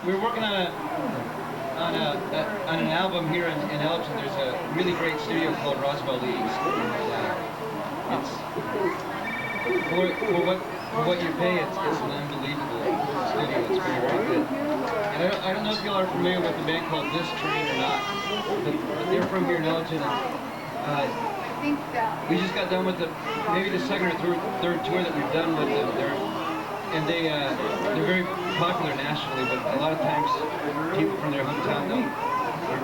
we're working on an album here in Elgin. There's a really great studio called Roswell Leagues. It's for what you pay. It's an unbelievable studio. It's very, very good. And I don't know if y'all are familiar with a band called This Train or not, but they're from here in Elgin. We just got done with maybe the second or third tour that we've done with them. They're very popular nationally, but a lot of times people from their hometown aren't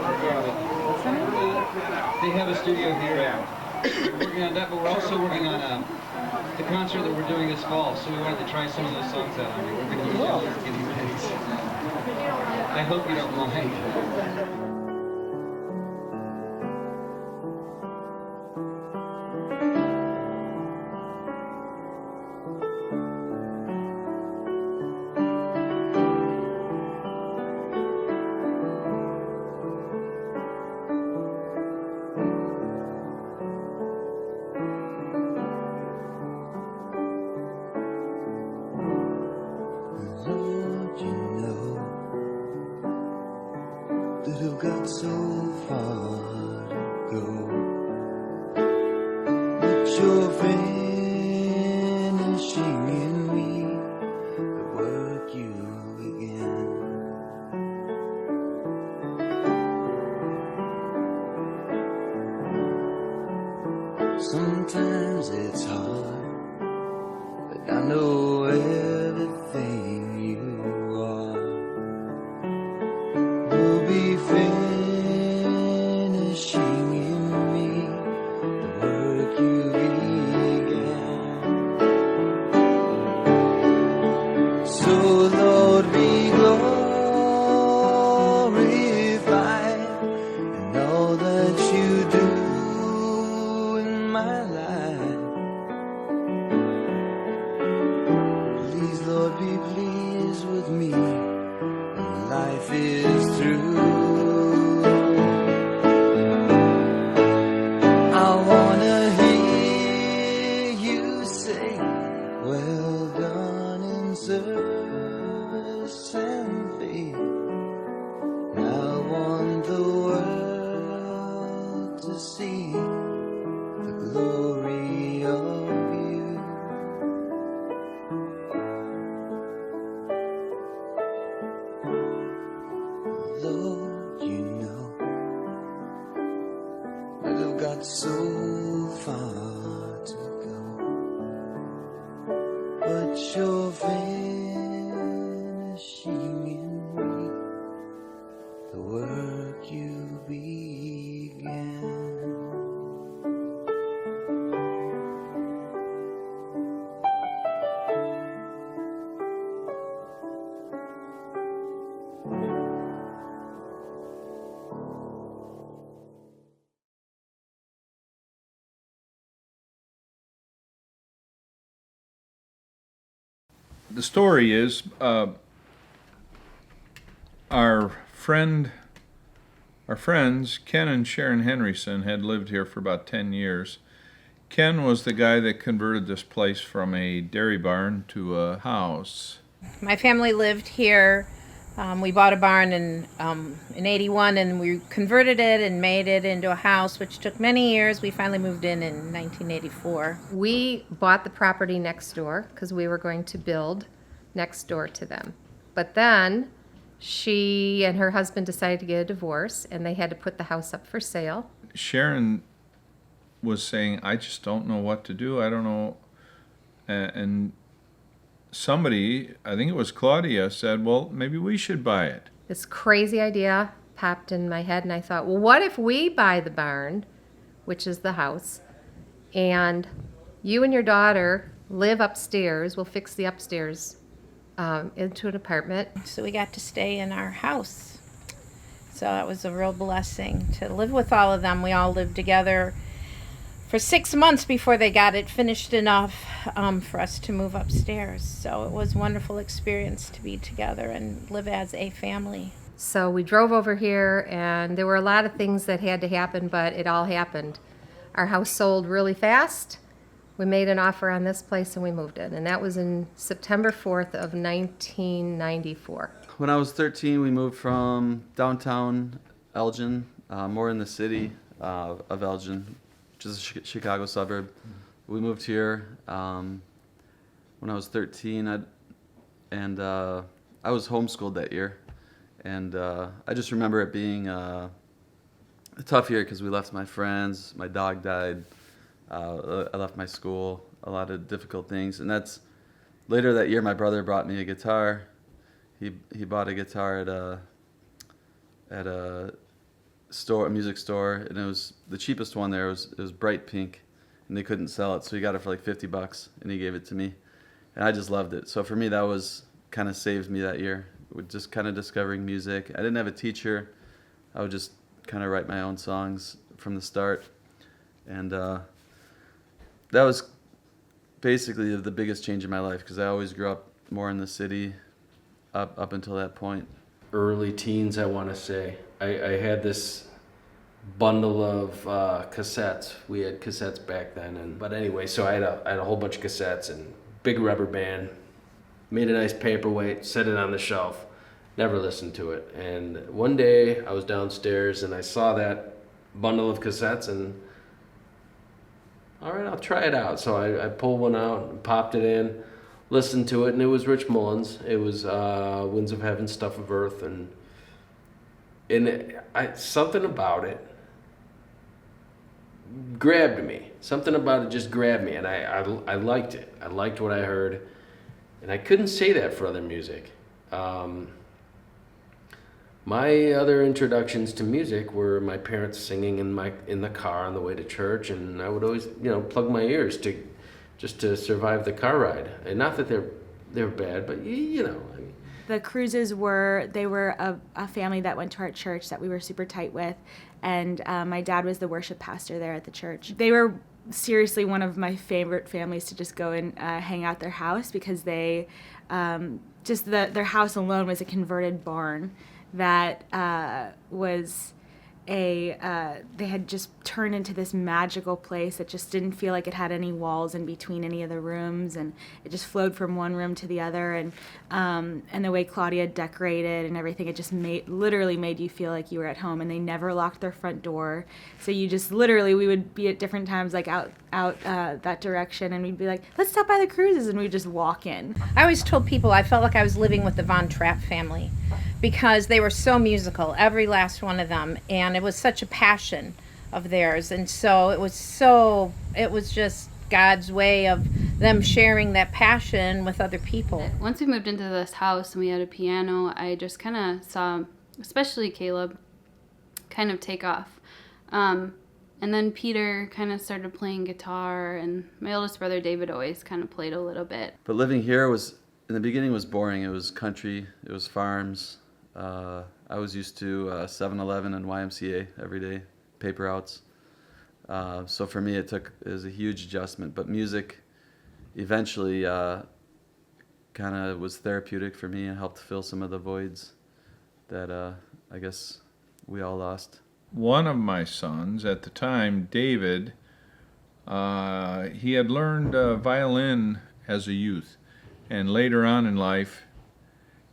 familiar with them. They have a studio here. We're working on that, but we're also working on the concert that we're doing this fall. So we wanted to try some of those songs out on you. We're going to use y'all getting ready. I hope you don't mind. Sometimes it's hard, but I know everything you are will be finishing in me the work you began. So Lord, be glorified in all that you do my life. Please, Lord, be pleased with me when life is through. I wanna hear you say, well done in service and faith. And I want the world to see glory of you. Lord, you know that I've got so far to go, but you're finishing in me the work you began. The story is our friends, Ken and Sharon Henryson, had lived here for about 10 years. Ken was the guy that converted this place from a dairy barn to a house. My family lived here. We bought a barn in '81, and we converted it and made it into a house, which took many years. We finally moved in 1984. We bought the property next door because we were going to build next door to them. But then she and her husband decided to get a divorce, and they had to put the house up for sale. Sharon was saying, I just don't know what to do. I don't know. And somebody, I think it was Claudia, said, well, maybe we should buy it. This crazy idea popped in my head, and I thought, well, what if we buy the barn, which is the house, and you and your daughter live upstairs. We'll fix the upstairs into an apartment. So we got to stay in our house. So it was a real blessing to live with all of them. We all lived together for 6 months before they got it finished enough for us to move upstairs. So it was a wonderful experience to be together and live as a family. So we drove over here, and there were a lot of things that had to happen, but it all happened. Our house sold really fast, we made an offer on this place and we moved in. And that was in September 4th of 1994. When I was 13, we moved from downtown Elgin, more in the city of Elgin, which is a Chicago suburb. We moved here when I was 13, I was homeschooled that year. And I just remember it being a tough year because we left my friends, my dog died, I left my school, a lot of difficult things. And that's later that year, my brother brought me a guitar. He bought a guitar at a store, a music store, and it was the cheapest one there. It was bright pink, and they couldn't sell it, so he got it for like $50, and he gave it to me, and I just loved it. So for me, that was kind of saved me that year, with just kind of discovering music. I didn't have a teacher. I would just kind of write my own songs from the start, and that was basically the biggest change in my life because I always grew up more in the city up until that point. Early teens, I want to say. I had this bundle of cassettes. We had cassettes back then, but anyway, so I had a whole bunch of cassettes and big rubber band. Made a nice paperweight, set it on the shelf. Never listened to it. And one day I was downstairs and I saw that bundle of cassettes and all right, I'll try it out. So I pulled one out and popped it in, listened to it, and it was Rich Mullins. It was Winds of Heaven, Stuff of Earth, and something about it grabbed me. Something about it just grabbed me, and I liked it. I liked what I heard, and I couldn't say that for other music. My other introductions to music were my parents singing in the car on the way to church, and I would always plug my ears just to survive the car ride. And not that they're bad, but I mean. The Kruses were a family that went to our church that we were super tight with, and my dad was the worship pastor there at the church. They were seriously one of my favorite families to just go and hang out their house because they their house alone was a converted barn that was they had just turned into this magical place that just didn't feel like it had any walls in between any of the rooms, and it just flowed from one room to the other, and the way Claudia decorated and everything, it just literally made you feel like you were at home. And they never locked their front door, so you just literally, we would be at different times like out that direction, and we'd be like, let's stop by the Kruses, and we'd just walk in. I always told people I felt like I was living with the Von Trapp family because they were so musical, every last one of them, and it was such a passion of theirs, and so it was just God's way of them sharing that passion with other people. Once we moved into this house and we had a piano, I just kind of saw, especially Caleb, kind of take off. And then Peter kind of started playing guitar, and my oldest brother David always kind of played a little bit. But living here in the beginning was boring. It was country, it was farms. I was used to 7-Eleven and YMCA every day, paper outs. So for me, it was a huge adjustment. But music eventually kind of was therapeutic for me and helped fill some of the voids that I guess we all lost. One of my sons at the time, David, he had learned violin as a youth. And later on in life,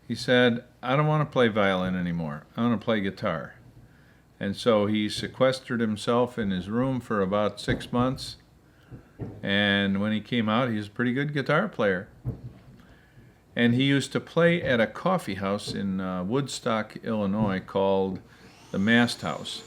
he said, I don't want to play violin anymore. I want to play guitar. And so he sequestered himself in his room for about 6 months. And when he came out, he was a pretty good guitar player. And he used to play at a coffee house in Woodstock, Illinois called the Mast House.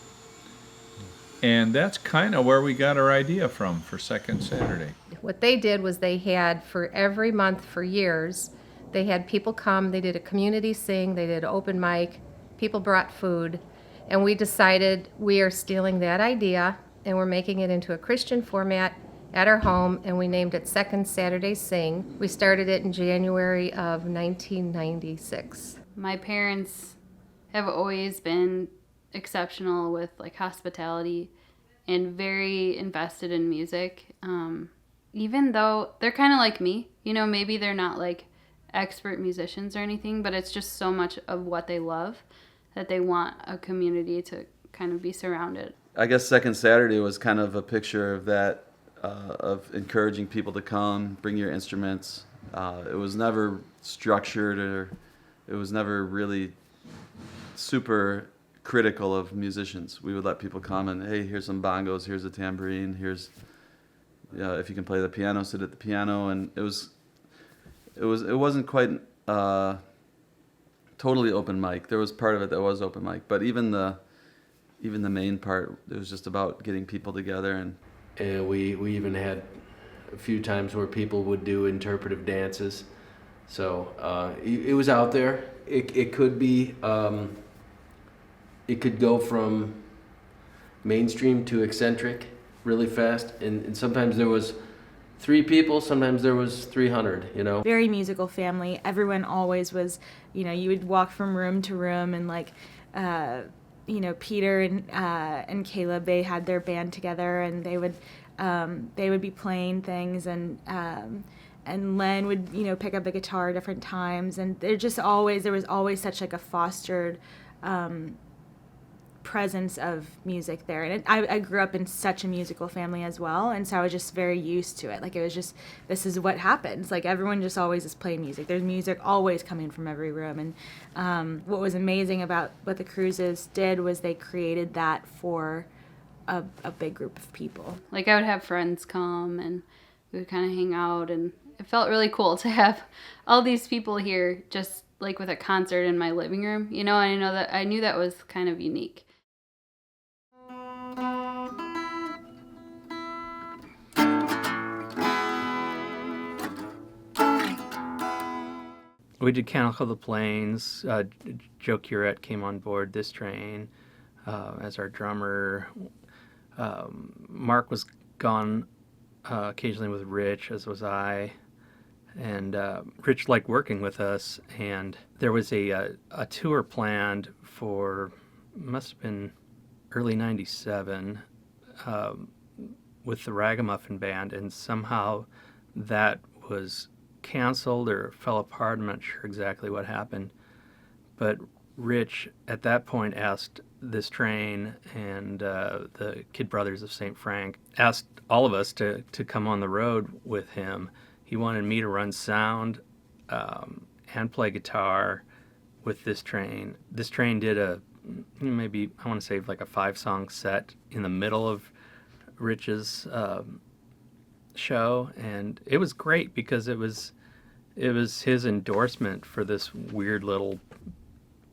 And that's kind of where we got our idea from for Second Saturday. What they did was they had, for every month for years, they had people come, they did a community sing, they did open mic, people brought food, and we decided we are stealing that idea and we're making it into a Christian format at our home, and we named it Second Saturday Sing. We started it in January of 1996. My parents have always been exceptional with like hospitality and very invested in music. Even though they're kind of like me, maybe they're not like expert musicians or anything, but it's just so much of what they love that they want a community to kind of be surrounded. I guess Second Saturday was kind of a picture of that of encouraging people to come, bring your instruments. It was never structured, or it was never really super critical of musicians. We would let people come and, hey, here's some bongos, here's a tambourine, here's if you can play the piano, sit at the piano. And it wasn't quite totally open mic. There was part of it that was open mic, but even the main part, it was just about getting people together. And we even had a few times where people would do interpretive dances. So it was out there. It could be, it could go from mainstream to eccentric really fast. And sometimes there was 3 people, sometimes there was 300, you know. Very musical family. Everyone always was, you know, you would walk from room to room, and like, you know, Peter and Caleb, they had their band together, and they would be playing things, and Len would, you know, pick up the guitar at different times, and there was always such like a fostered presence of music there. And I grew up in such a musical family as well, and so I was just very used to it. Like, it was just, this is what happens. Like, everyone just always is playing music. There's music always coming from every room. And what was amazing about what the Kruses did was they created that for a big group of people. Like, I would have friends come, and we would kind of hang out, and it felt really cool to have all these people here, just like with a concert in my living room. You know, I knew that was kind of unique. We did Canicle the Plains. Joe Curette came on board this train as our drummer. Mark was gone occasionally with Rich, as was I. And Rich liked working with us, and there was a tour planned for, must have been early '97, with the Ragamuffin Band, and somehow that was canceled or fell apart. I'm not sure exactly what happened, but Rich at that point asked this train and the Kid Brothers of St. Frank asked all of us to come on the road with him. He wanted me to run sound and play guitar with this train. This train did maybe, I want to say, like a 5-song set in the middle of Rich's show, and it was great because it was his endorsement for this weird little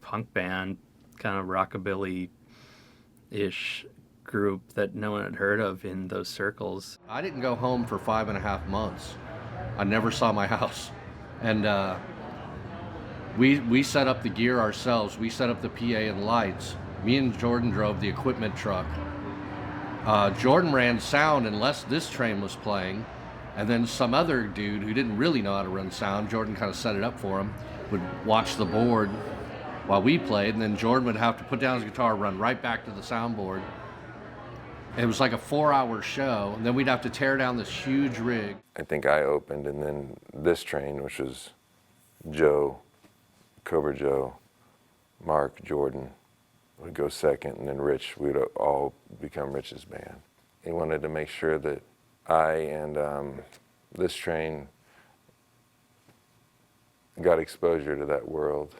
punk band, kind of rockabilly-ish group that no one had heard of in those circles. I didn't go home for 5.5 months. I never saw my house, and we set up the gear ourselves. We set up the PA and lights. Me and Jordan drove the equipment truck. Jordan ran sound unless this train was playing, and then some other dude who didn't really know how to run sound, Jordan kind of set it up for him, would watch the board while we played, and then Jordan would have to put down his guitar, run right back to the soundboard. It was like a 4-hour show, and then we'd have to tear down this huge rig. I think I opened, and then this train, which was Joe, Cobra Joe, Mark, Jordan, would go second, and then Rich, we'd all become Rich's band. He wanted to make sure that I and this train got exposure to that world.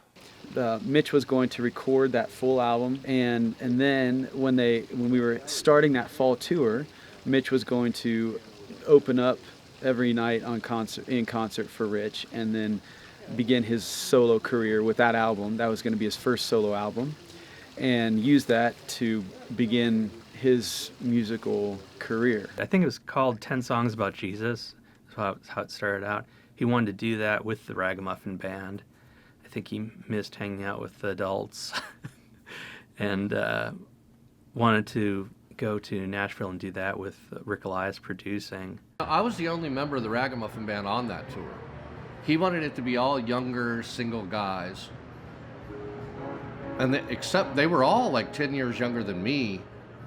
Mitch was going to record that full album, and then when we were starting that fall tour, Mitch was going to open up every night in concert for Rich, and then begin his solo career with that album. That was going to be his first solo album, and use that to begin his musical career. I think it was called 10 Songs About Jesus. That's how it started out. He wanted to do that with the Ragamuffin Band. I think he missed hanging out with the adults and wanted to go to Nashville and do that with Rick Elias producing. I was the only member of the Ragamuffin Band on that tour. He wanted it to be all younger, single guys. And except they were all like 10 years younger than me,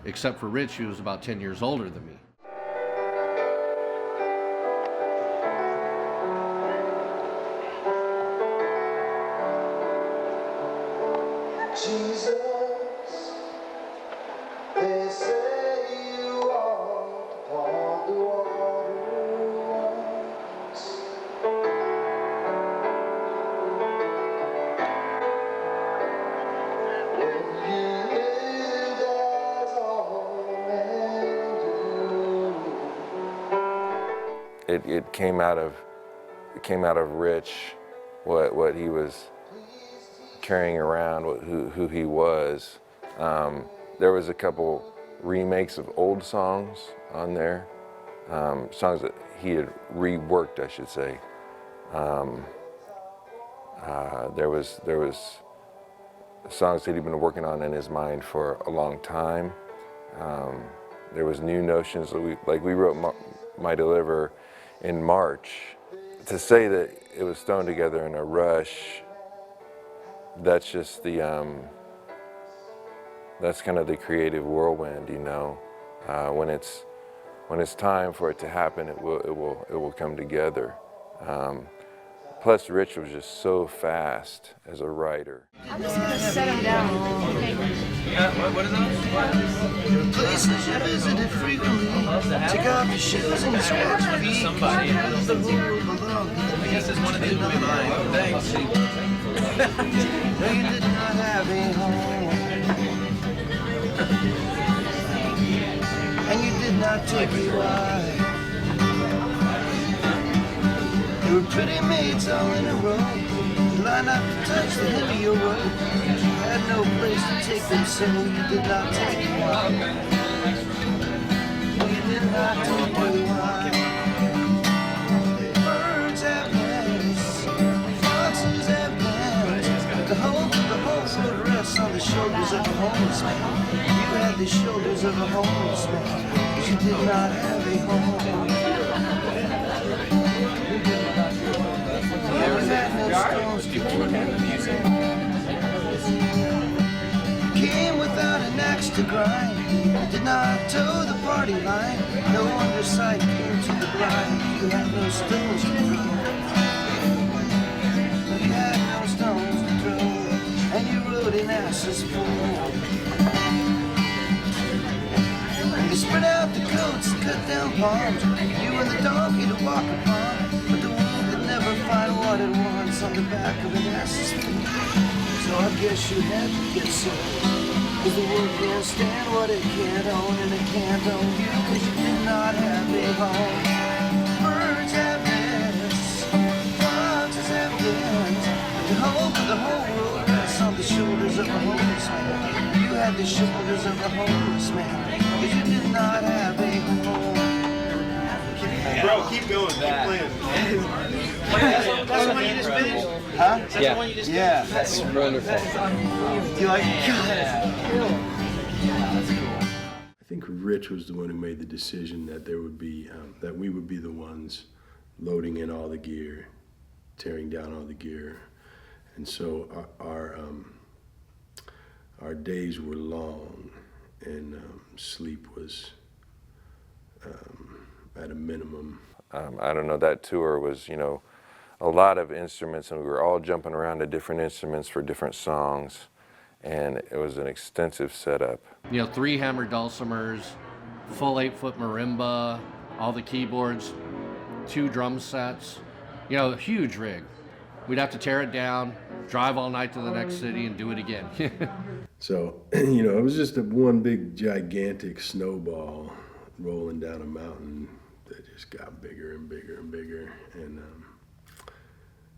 except for Rich, who was about 10 years older than me. Jesus, they say you walked upon the water. it came out of Rich, what he was carrying around, who he was. There was a couple remakes of old songs on there, songs that he had reworked, I should say. There was songs that he'd been working on in his mind for a long time. There was new notions that we wrote My Deliver in March. To say that it was thrown together in a rush, that's just that's kind of the creative whirlwind, you know. When it's time for it to happen, it will come together. Plus, Rich was just so fast as a writer. I'm just gonna set him down. Okay. What is that? Places you visited frequently. Take off your shoes and your sports feet. Somebody. I guess it's one of these movie lines. Thanks. No, you did not have a home. And you did not take a wife. There were pretty maids all in a row, lined up to touch the hem of your robe. You had no place to take them, so you did not take a walk. No, you did not take a walk. Birds have nests, foxes have plans. The whole road rests on the shoulders of a homeless man. You had the shoulders of a homeless man, but you did not have a home. Came without an axe to grind, did not toe the party line. No underside came to the blind. You had no stones to throw. You had no stones to throw, and you rode in asses full. You spread out the coats and cut down palms, you and the donkey to walk upon. But the wolf could never find what it wants on the back of an ass's feet. So I guess you had to get sold, 'cause the world can't stand what it can't own, and it can't own you 'cause you did not have a home. Birds have nests, foxes have dens, but the whole world rests on the shoulders of a homeless man. You had the shoulders of a homeless man, 'cause you did not have a home. Bro, keep going, keep playing. That's the one you just finished? Huh? That's the one you just Yeah, finished? that's wonderful. You like it? I think Rich was the one who made the decision that there would be that we would be the ones loading in all the gear, tearing down all the gear, and so our days were long, and sleep was at a minimum. I don't know, that tour was, you know, a lot of instruments, and we were all jumping around to different instruments for different songs, and it was an extensive setup. You know, 3 hammered dulcimers, full 8-foot marimba, all the keyboards, 2 drum sets, you know, a huge rig. We'd have to tear it down, drive all night to the next city, and do it again. So, you know, it was just one big gigantic snowball rolling down a mountain that just got bigger and bigger and bigger. And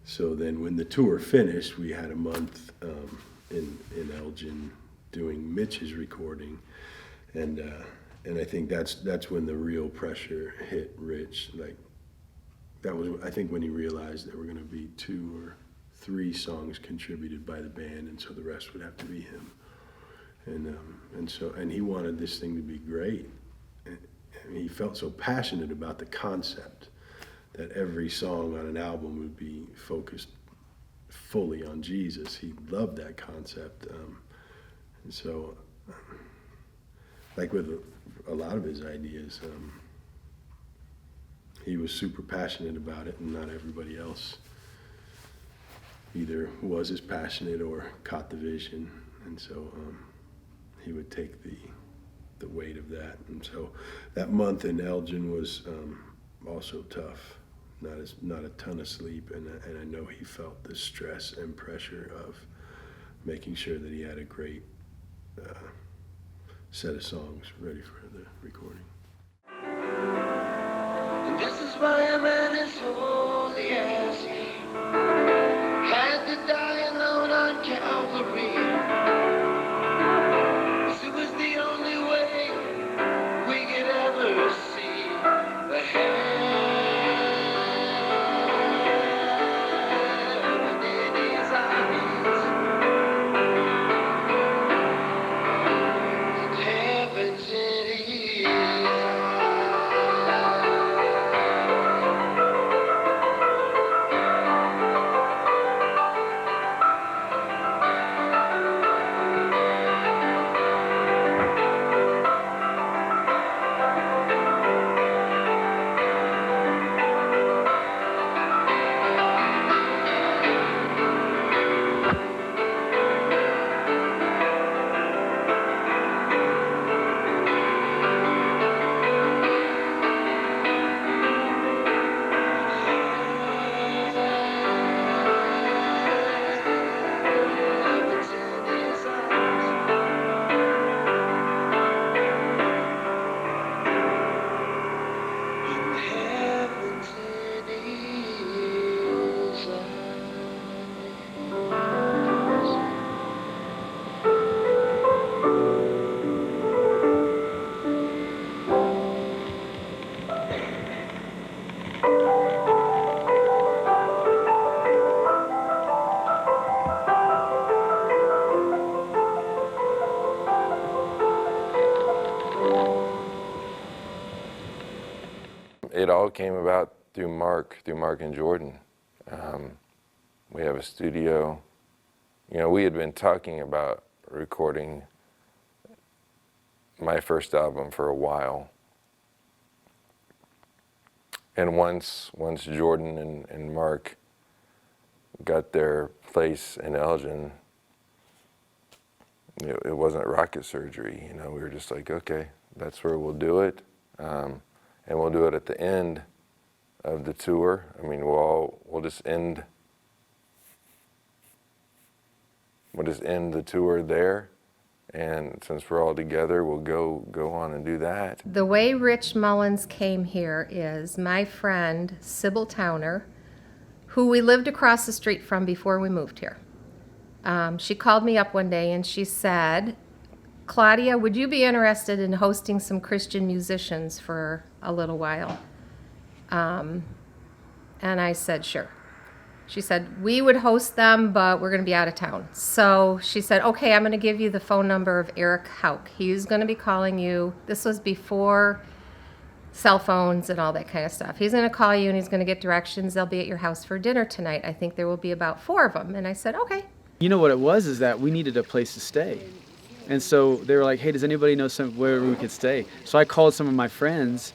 so then when the tour finished, we had a month in Elgin doing Mitch's recording, and I think that's when the real pressure hit Rich. Like, that was, I think, when he realized there were going to be 2 or 3 songs contributed by the band, and so the rest would have to be him. And he wanted this thing to be great. And he felt so passionate about the concept that every song on an album would be focused fully on Jesus. He loved that concept. And so, like with a lot of his ideas, he was super passionate about it, and not everybody else either was as passionate or caught the vision. And so he would take the weight of that. And so that month in Elgin was also tough. Not a ton of sleep, and I know he felt the stress and pressure of making sure that he had a great set of songs ready for the recording. And This is why a man is holy as he had to die alone on Calvary. 'Cause it was the only way we could ever see the heaven in his eyes. And heaven's in his It all came about through Mark and Jordan. We have a studio. You know, we had been talking about recording my first album for a while. And once Jordan and Mark got their place in Elgin, you know, it wasn't rocket surgery. You know, we were just like, okay, that's where we'll do it. And we'll do it at the end of the tour. I mean, we'll just end the tour there. And since we're all together, we'll go on and do that. The way Rich Mullins came here is my friend Sybil Towner, who we lived across the street from before we moved here. She called me up one day and she said, Claudia, would you be interested in hosting some Christian musicians for a little while? And I said, sure. She said, we would host them, but we're going to be out of town. So she said, okay, I'm going to give you the phone number of Eric Hauk. He's going to be calling you. This was before cell phones and all that kind of stuff. He's going to call you and he's going to get directions. They'll be at your house for dinner tonight. I think there will be about 4 of them. And I said, okay. You know what it was is that we needed a place to stay. And so they were like, hey, does anybody know somewhere we could stay? So I called some of my friends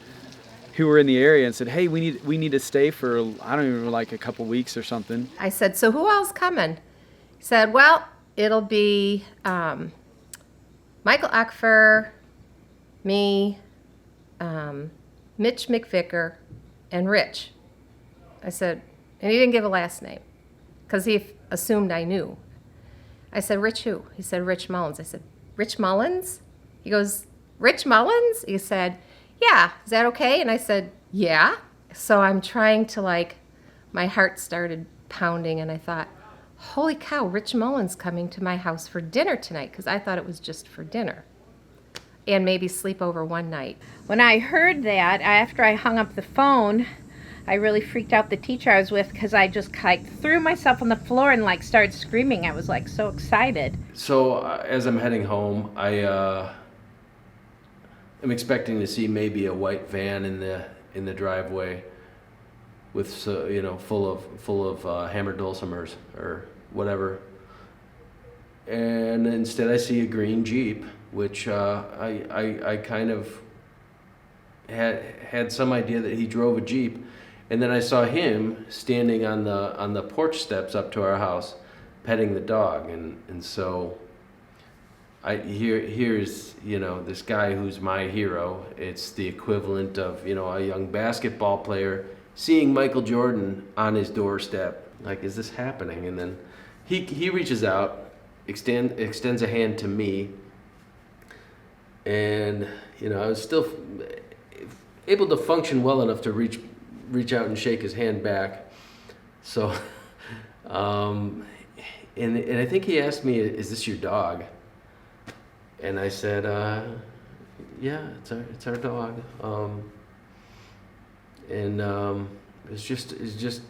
who were in the area and said, hey, we need to stay for, I don't even know, like a couple weeks or something. I said, so who else coming? He said, well, it'll be Michael Ackfer, me, Mitch McVicker, and Rich. I said, and he didn't give a last name because he assumed I knew. I said, Rich who? He said, Rich Mullins. I said, Rich Mullins? He goes, Rich Mullins? He said, yeah, is that okay? And I said, yeah. So I'm trying to my heart started pounding and I thought, holy cow, Rich Mullins coming to my house for dinner tonight, because I thought it was just for dinner and maybe sleep over one night. When I heard that, after I hung up the phone, I really freaked out the teacher I was with because I just threw myself on the floor and started screaming. I was so excited. So as I'm heading home, I'm expecting to see maybe a white van in the driveway with full of hammered dulcimers or whatever. And instead I see a green Jeep, which I kind of had some idea that he drove a Jeep. And then I saw him standing on the porch steps up to our house, petting the dog, and so here's this guy who's my hero. It's the equivalent of a young basketball player seeing Michael Jordan on his doorstep. Is this happening? And then he reaches out, extends a hand to me, and I was still able to function well enough to reach reach out and shake his hand back. So, and I think he asked me, "Is this your dog?" And I said, "Yeah, it's our dog." It's just,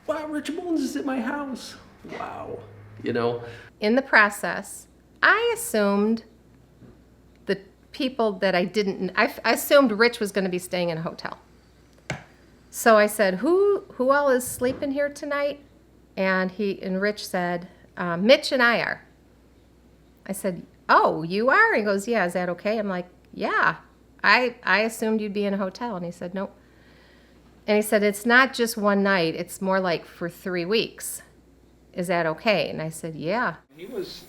wow, Rich Mullins is at my house. Wow, you know. In the process, I assumed the people that I didn't, I assumed Rich was going to be staying in a hotel. So I said, who all is sleeping here tonight? And Rich said, Mitch and I are. I said, oh, you are? He goes, yeah, is that okay? I'm like, yeah, I assumed you'd be in a hotel. And he said, nope. And he said, it's not just one night, it's more like for 3 weeks. Is that okay? And I said, yeah. He was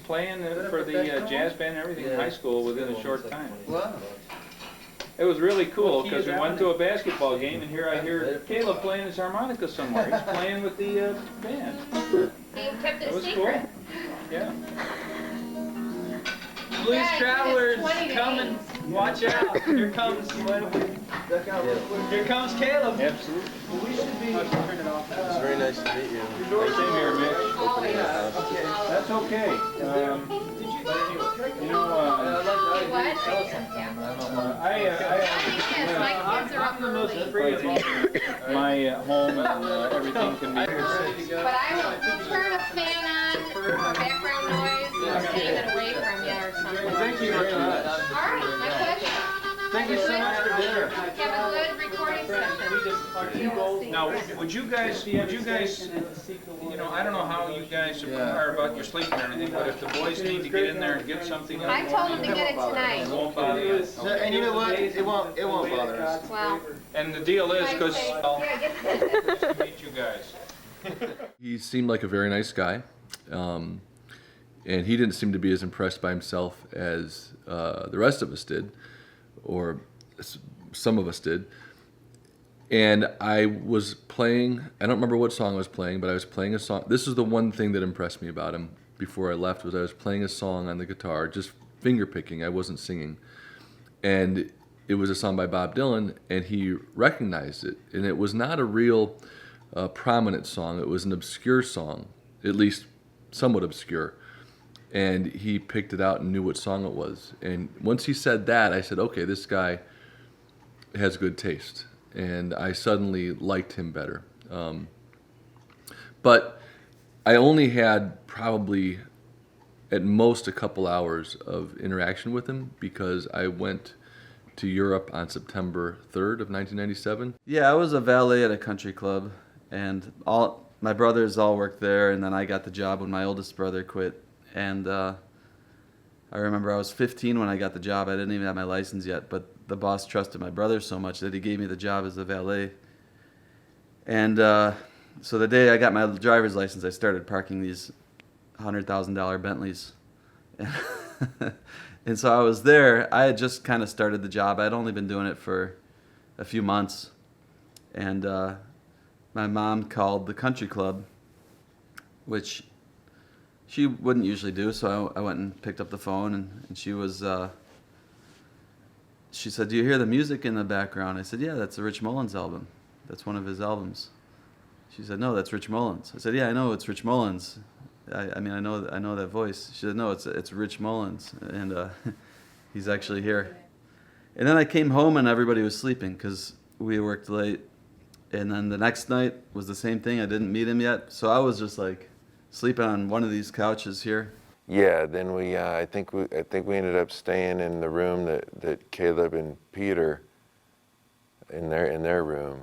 playing for the jazz band and everything in high school within a short time. Wow. It was really cool because we went to a basketball game and here I hear Caleb playing his harmonica somewhere. He's playing with the band. He kept it That was secret. cool. Yeah. Blues Travelers, come and watch out. Here comes Caleb. Absolutely. We should be. Turn it off. It's very nice to meet you. Same here, Mitch. Opening the house. That's okay. You know, I'm the most free of my home and everything can be. But I will turn a fan on for background noise and save it away from you or something. Thank you very much. All right, my pleasure. Thank you so much for dinner. Have a good recording session. Now, would you guys, you know, I don't know how you guys are about your sleeping or anything, but if the boys need to get in there and get something. I told them to get it tonight. It won't bother you. And you know what? It won't bother us. Wow. And the deal is, because I'll meet you guys. He seemed like a very nice guy, and he didn't seem to be as impressed by himself as the rest of us did, or some of us did. And I was playing, I don't remember what song I was playing, but I was playing a song. This is the one thing that impressed me about him before I left, was I was playing a song on the guitar, just finger picking, I wasn't singing. And it was a song by Bob Dylan, and he recognized it. And it was not a real prominent song, it was an obscure song, at least somewhat obscure. And he picked it out and knew what song it was. And once he said that, I said, okay, this guy has good taste. And I suddenly liked him better. But I only had probably at most a couple hours of interaction with him because I went to Europe on September 3rd of 1997. Yeah, I was a valet at a country club, and all my brothers all worked there, and then I got the job when my oldest brother quit. And I remember I was 15 when I got the job. I didn't even have my license yet, but the boss trusted my brother so much that he gave me the job as a valet. And so the day I got my driver's license, I started parking these $100,000 Bentleys. And so I was there. I had just kind of started the job. I'd only been doing it for a few months. And my mom called the country club, which she wouldn't usually do, so I went and picked up the phone, and she was, she said, do you hear the music in the background? I said, yeah, that's the Rich Mullins album. That's one of his albums. She said, no, that's Rich Mullins. I said, yeah, I know it's Rich Mullins. I mean, I know that voice. She said, no, it's Rich Mullins, and he's actually here. And then I came home and everybody was sleeping because we worked late. And then the next night was the same thing. I didn't meet him yet, so I was just like sleeping on one of these couches here. Yeah, then we I think we ended up staying in the room that Caleb and Peter in their room.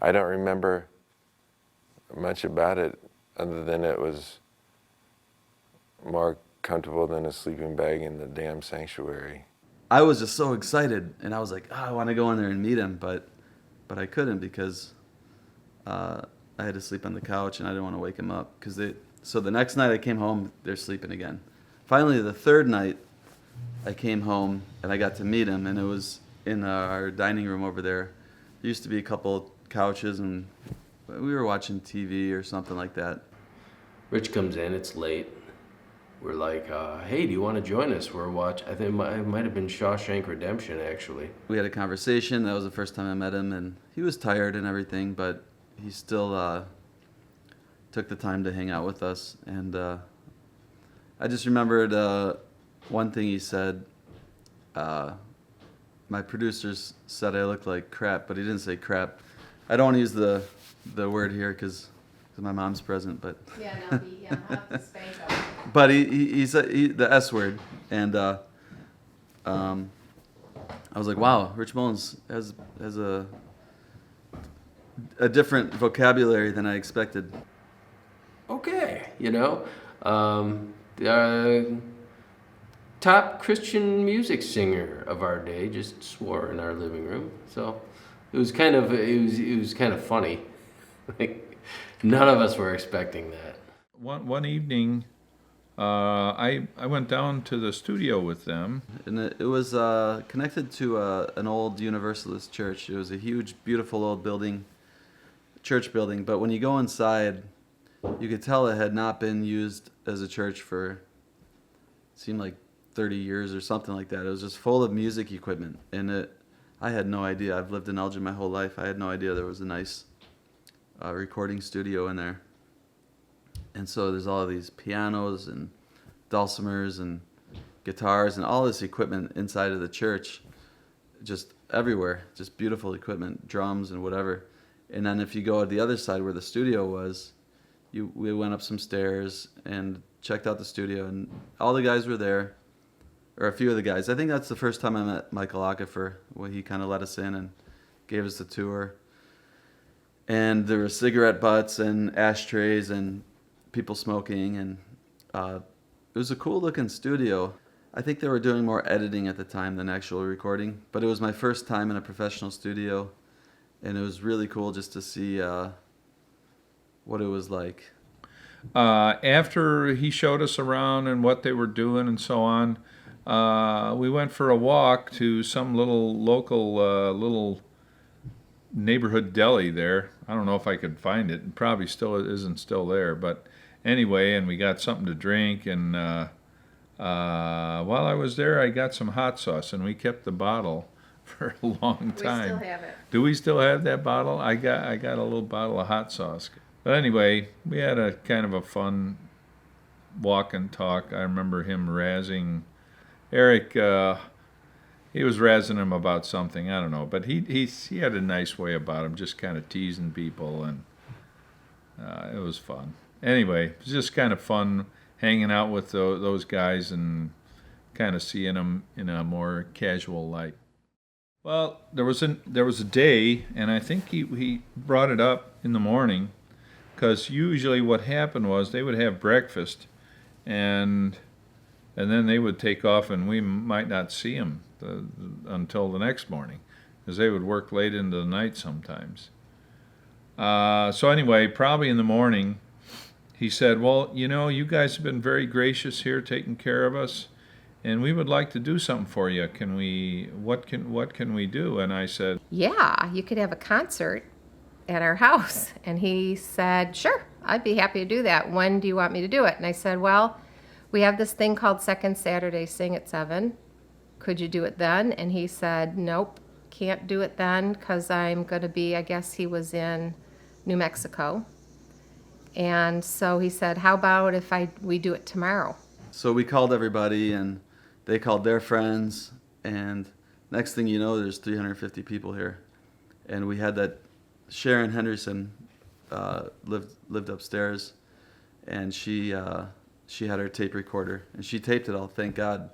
I don't remember much about it other than it was more comfortable than a sleeping bag in the damn sanctuary. I was just so excited, and I was like, oh, I want to go in there and meet him, but I couldn't because I had to sleep on the couch and I didn't want to wake him up. So the next night I came home, they're sleeping again. Finally, the third night I came home and I got to meet him, and it was in our dining room over there. There used to be a couple couches, and we were watching TV or something like that. Rich comes in, it's late, were like, hey, do you want to join us? We're watching, I think it might have been Shawshank Redemption, actually. We had a conversation. That was the first time I met him, and he was tired and everything, but he still took the time to hang out with us. And I just remembered one thing he said. My producers said I looked like crap, but he didn't say crap. I don't want to use the word here because my mom's present, but but he said the S word, and I was like, wow, Rich Mullins has a different vocabulary than I expected. Okay, the top Christian music singer of our day just swore in our living room, so it was kind of funny. Like, none of us were expecting that. One evening, I went down to the studio with them. And it was connected to an old Universalist church. It was a huge, beautiful old building, church building. But when you go inside, you could tell it had not been used as a church for, it seemed like 30 years or something like that. It was just full of music equipment. And I had no idea. I've lived in Elgin my whole life. I had no idea there was a nice recording studio in there. And so there's all of these pianos and dulcimers and guitars and all this equipment inside of the church, just everywhere, just beautiful equipment, drums and whatever. And then if you go to the other side where the studio was, we went up some stairs and checked out the studio, and all the guys were there, or a few of the guys. I think that's the first time I met Michael Aquifer, when he kind of let us in and gave us a tour. And there were cigarette butts and ashtrays and people smoking, and it was a cool looking studio. I think they were doing more editing at the time than actual recording, but it was my first time in a professional studio, and it was really cool just to see what it was like. After he showed us around and what they were doing and so on, we went for a walk to some local neighborhood deli there. I don't know if I could find it. It probably still isn't still there, but anyway, and we got something to drink, and while I was there, I got some hot sauce, and we kept the bottle for a long time. We still have it. Do we still have that bottle? I got a little bottle of hot sauce. But anyway, we had a kind of a fun walk and talk. I remember him razzing Eric. He was razzing him about something, I don't know, but he had a nice way about him, just kind of teasing people, and it was fun. Anyway, it was just kind of fun hanging out with those guys and kind of seeing them in a more casual light. Well, there was a day, and I think he brought it up in the morning, because usually what happened was they would have breakfast, and then they would take off, and we might not see them until the next morning, because they would work late into the night sometimes. So anyway, probably in the morning, he said, well, you guys have been very gracious here, taking care of us, and we would like to do something for you. What can we do? And I said, yeah, you could have a concert at our house. And he said, sure, I'd be happy to do that. When do you want me to do it? And I said, well, we have this thing called Second Saturday Sing at 7. Could you do it then? And he said, nope, can't do it then, because I'm going to be, I guess he was in New Mexico. And so he said, how about if we do it tomorrow? So we called everybody, and they called their friends, and next thing you know, there's 350 people here. And we had that Sharon Henderson lived upstairs, and she had her tape recorder, and she taped it all, thank God.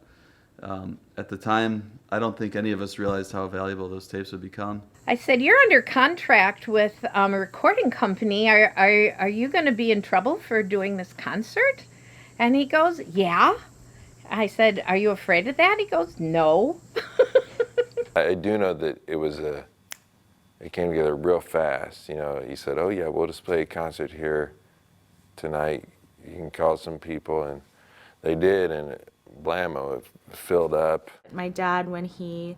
At the time, I don't think any of us realized how valuable those tapes would become. I said, you're under contract with a recording company. Are you going to be in trouble for doing this concert? And he goes, yeah. I said, are you afraid of that? He goes, no. I do know that it came together real fast. He said, oh yeah, we'll just play a concert here tonight. You can call some people, and they did, and blammo, it filled up. My dad, when he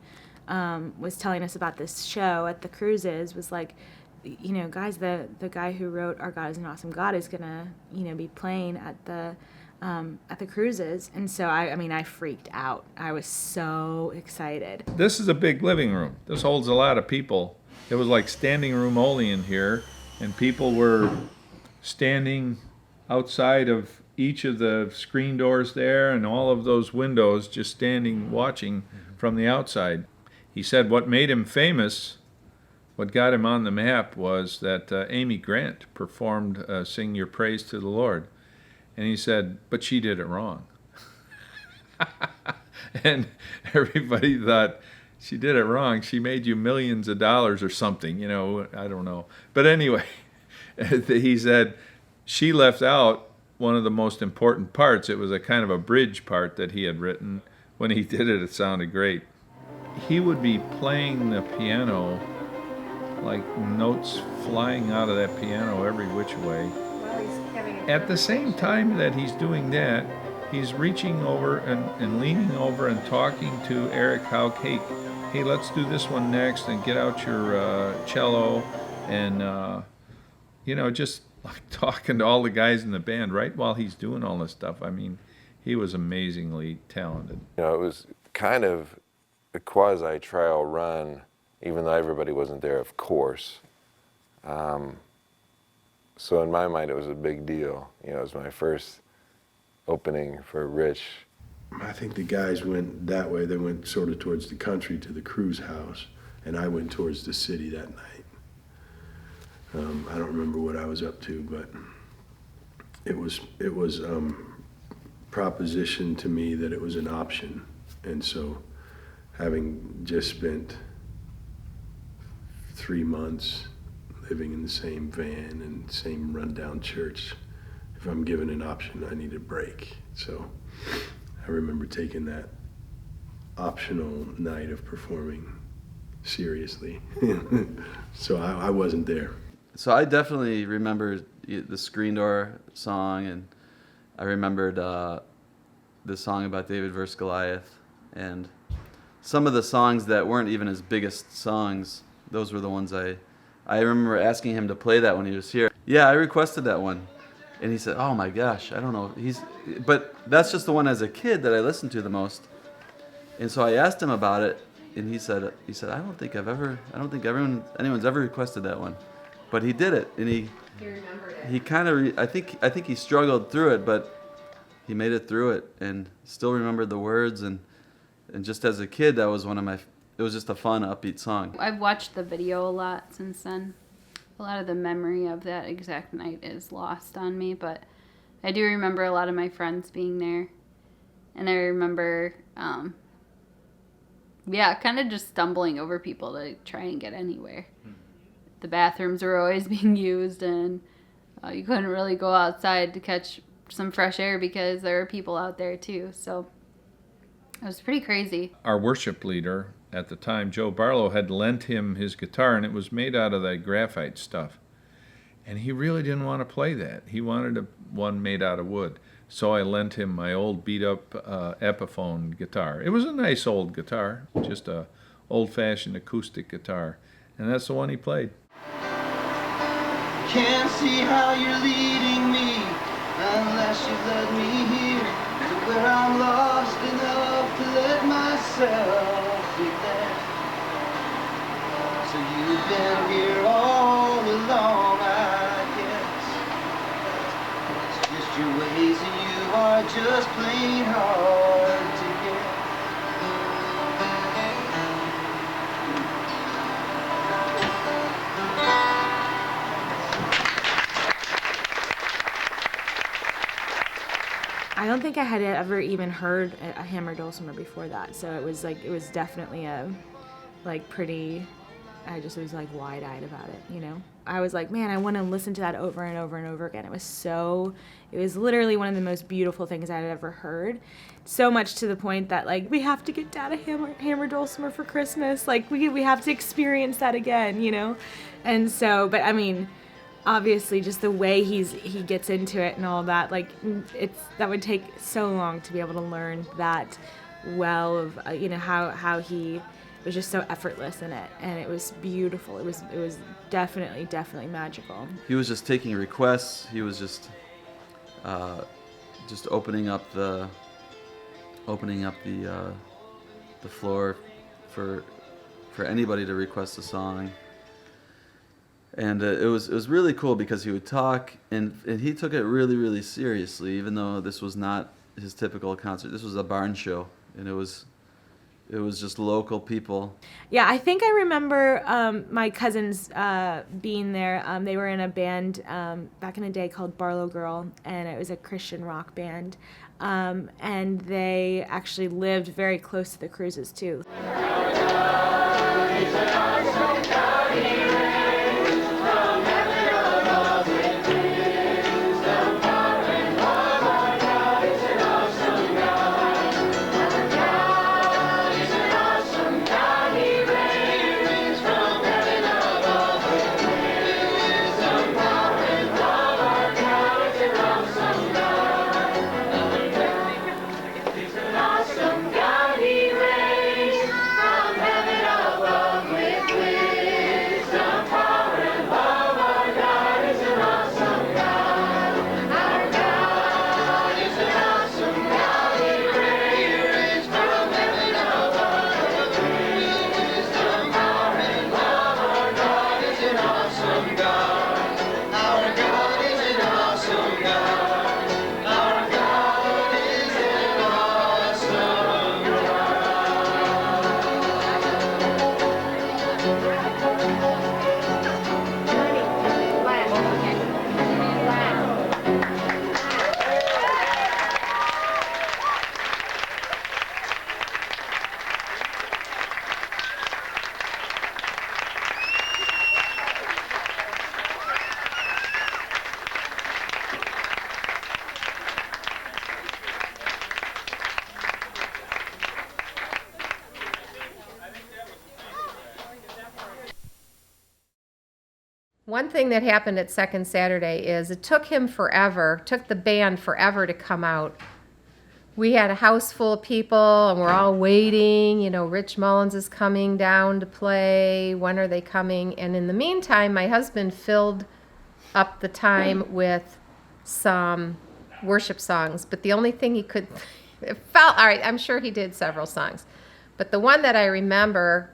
was telling us about this show at the Kruses, was like, guys, the guy who wrote Our God is an Awesome God is gonna, be playing at the at the Kruses. And so, I freaked out. I was so excited. This is a big living room. This holds a lot of people. It was like standing room only in here, and people were standing outside of each of the screen doors there and all of those windows, just standing watching from the outside. He said what made him famous, what got him on the map, was that Amy Grant performed Sing Your Praise to the Lord. And he said, but she did it wrong. And everybody thought, she did it wrong. She made you millions of dollars or something, I don't know. But anyway, he said she left out one of the most important parts. It was a kind of a bridge part that he had written. When he did it, it sounded great. He would be playing the piano, like notes flying out of that piano every which way. At the same time that he's doing that, he's reaching over and leaning over and talking to Eric Hauk. Hey, let's do this one next, and get out your cello, and just like talking to all the guys in the band right while he's doing all this stuff. I mean, he was amazingly talented. It was kind of a quasi-trial run, even though everybody wasn't there, of course. So in my mind, it was a big deal. It was my first opening for Rich. I think the guys went that way. They went sort of towards the country to the Kruse house, and I went towards the city that night. I don't remember what I was up to, but it was propositioned to me that it was an option. And so, having just spent 3 months living in the same van and same rundown church, if I'm given an option, I need a break. So I remember taking that optional night of performing seriously. So I wasn't there. So I definitely remember the Screen Door song, and I remembered the song about David versus Goliath, and some of the songs that weren't even his biggest songs. Those were the ones I remember asking him to play that when he was here. Yeah, I requested that one, and he said, "Oh my gosh, I don't know." But that's just the one as a kid that I listened to the most. And so I asked him about it, and he said, "I don't think anyone's ever requested that one." But he did it, and he remembered it. He kind of, I think he struggled through it, but he made it through it, and still remembered the words, and just as a kid, that was it was just a fun, upbeat song. I've watched the video a lot since then. A lot of the memory of that exact night is lost on me, but I do remember a lot of my friends being there, and I remember, kind of just stumbling over people to try and get anywhere. The bathrooms were always being used, and you couldn't really go outside to catch some fresh air because there were people out there too. So it was pretty crazy. Our worship leader at the time, Joe Barlow, had lent him his guitar, and it was made out of that graphite stuff. And he really didn't want to play that. He wanted one made out of wood. So I lent him my old beat-up Epiphone guitar. It was a nice old guitar, just a old-fashioned acoustic guitar. And that's the one he played. Can't see how you're leading me unless you let me here to where I'm lost enough to let myself be there. So you've been here all along, I guess. It's just your ways and you are just plain hard to get. I don't think I had ever even heard a hammer dulcimer before that, so it was definitely I just was like wide-eyed about it, I was like, man, I want to listen to that over and over and over again. It was literally one of the most beautiful things I had ever heard, so much to the point that like we have to get Dad a hammer dulcimer for Christmas, like we have to experience that again, and so, but I mean, obviously just the way he gets into it and all that, like that would take so long to be able to learn that well of how he was just so effortless in it, and it was beautiful. It was definitely magical. He was just taking requests. He was just just opening up the floor for anybody to request a song. And it was really cool because he would talk, and he took it really, really seriously, even though this was not his typical concert. This was a barn show, and it was just local people. Yeah, I think I remember my cousins being there. They were in a band back in the day called Barlow Girl, and it was a Christian rock band. And they actually lived very close to the Kruses, too. One thing that happened at Second Saturday is it took the band forever to come out. We had a house full of people, and we're all waiting. You know, Rich Mullins is coming down to play. When are they coming? And in the meantime, my husband filled up the time with some worship songs. But the only thing he could, it felt, all right, I'm sure he did several songs. But the one that I remember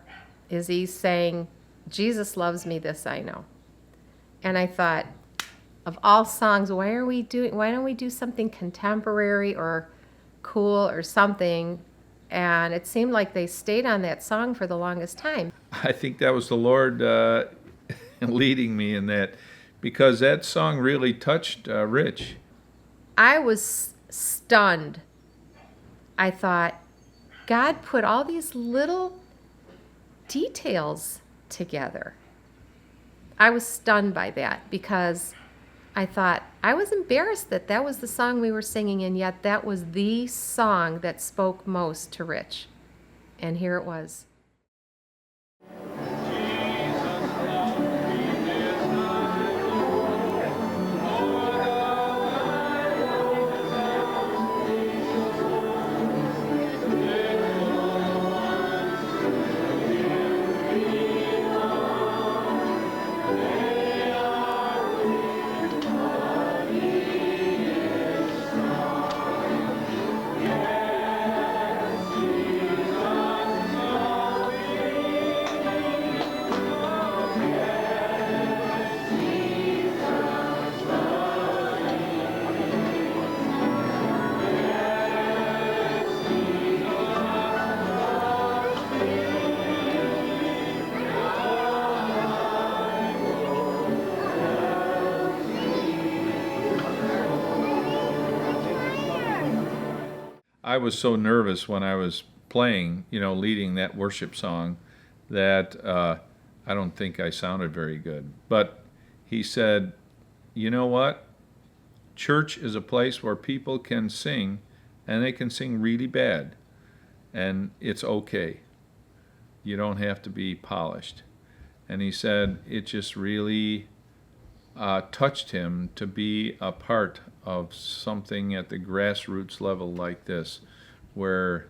is he sang, "Jesus loves me, this I know." And I thought, of all songs, why don't we do something contemporary or cool or something? And it seemed like they stayed on that song for the longest time. I think that was the Lord leading me in that, because that song really touched Rich. I was stunned. I thought, God put all these little details together. I was stunned by that, because I thought, I was embarrassed that that was the song we were singing, and yet that was the song that spoke most to Rich. And here it was. I was so nervous when I was playing, leading that worship song, that I don't think I sounded very good. But he said, you know what? Church is a place where people can sing, and they can sing really bad, and it's okay. You don't have to be polished. And he said it just really touched him to be a part of something at the grassroots level like this, where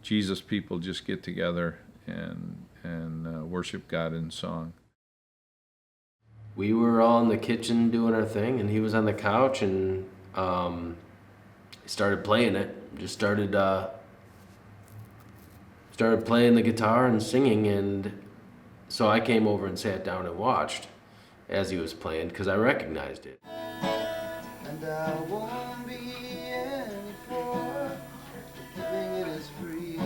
Jesus people just get together and worship God in song. We were all in the kitchen doing our thing, and he was on the couch, and started playing it. Just started playing the guitar and singing, and so I came over and sat down and watched as he was playing because I recognized it. And I won't be any for giving it as free.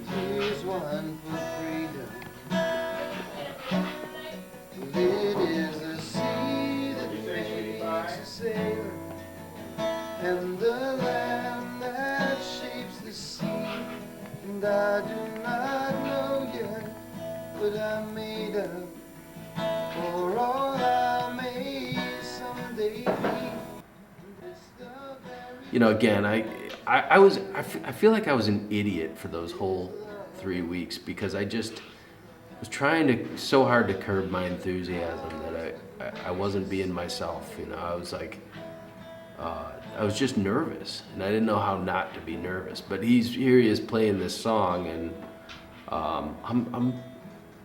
Here's one for freedom. It is the sea that makes a sailor, and the land that shapes the sea. And I do not know yet what I'm made of, or all I may someday be. You know, again, I feel like I was an idiot for those whole 3 weeks because I just was trying so hard to curb my enthusiasm that I wasn't being myself. You know, I was like, I was just nervous, and I didn't know how not to be nervous. But here he is playing this song, and I'm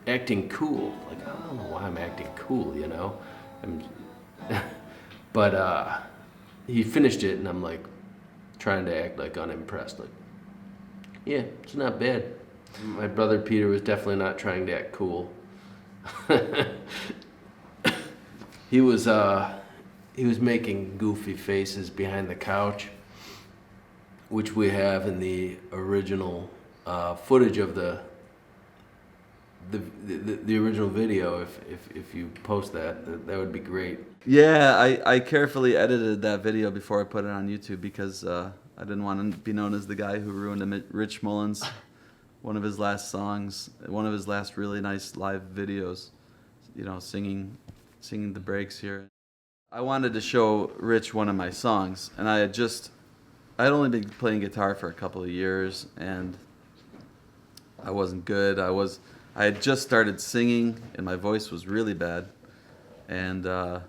acting cool. Like, I don't know why I'm acting cool, you know. But he finished it, and I'm like trying to act like unimpressed. Like, yeah, it's not bad. My brother Peter was definitely not trying to act cool. He was making goofy faces behind the couch, which we have in the original footage of the original video. If you post that would be great. Yeah, I carefully edited that video before I put it on YouTube because I didn't want to be known as the guy who ruined Rich Mullins, one of his last songs, one of his last really nice live videos, you know, singing the breaks here. I wanted to show Rich one of my songs, and I had only been playing guitar for a couple of years, and I wasn't good. I had just started singing, and my voice was really bad, and I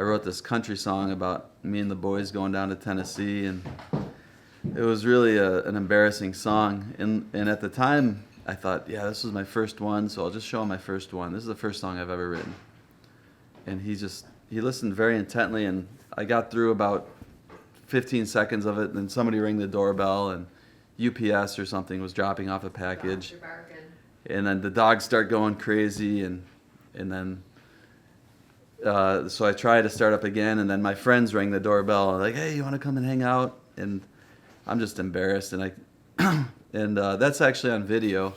wrote this country song about me and the boys going down to Tennessee, and it was really an embarrassing song. And at the time, I thought, yeah, this was my first one, so I'll just show him my first one. This is the first song I've ever written. And he listened very intently, and I got through about 15 seconds of it, and then somebody rang the doorbell, and UPS or something was dropping off a package. And then the dogs start going crazy, and then so I tried to start up again, and then my friends rang the doorbell, like, hey, you want to come and hang out? And I'm just embarrassed, and and that's actually on video.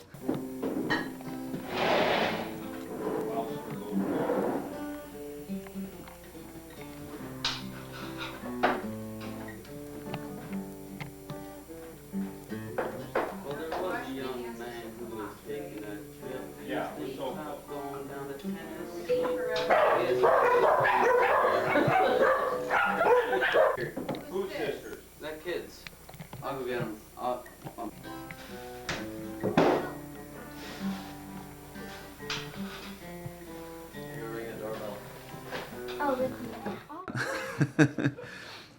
Whose sisters? That kid's. I'll go get him.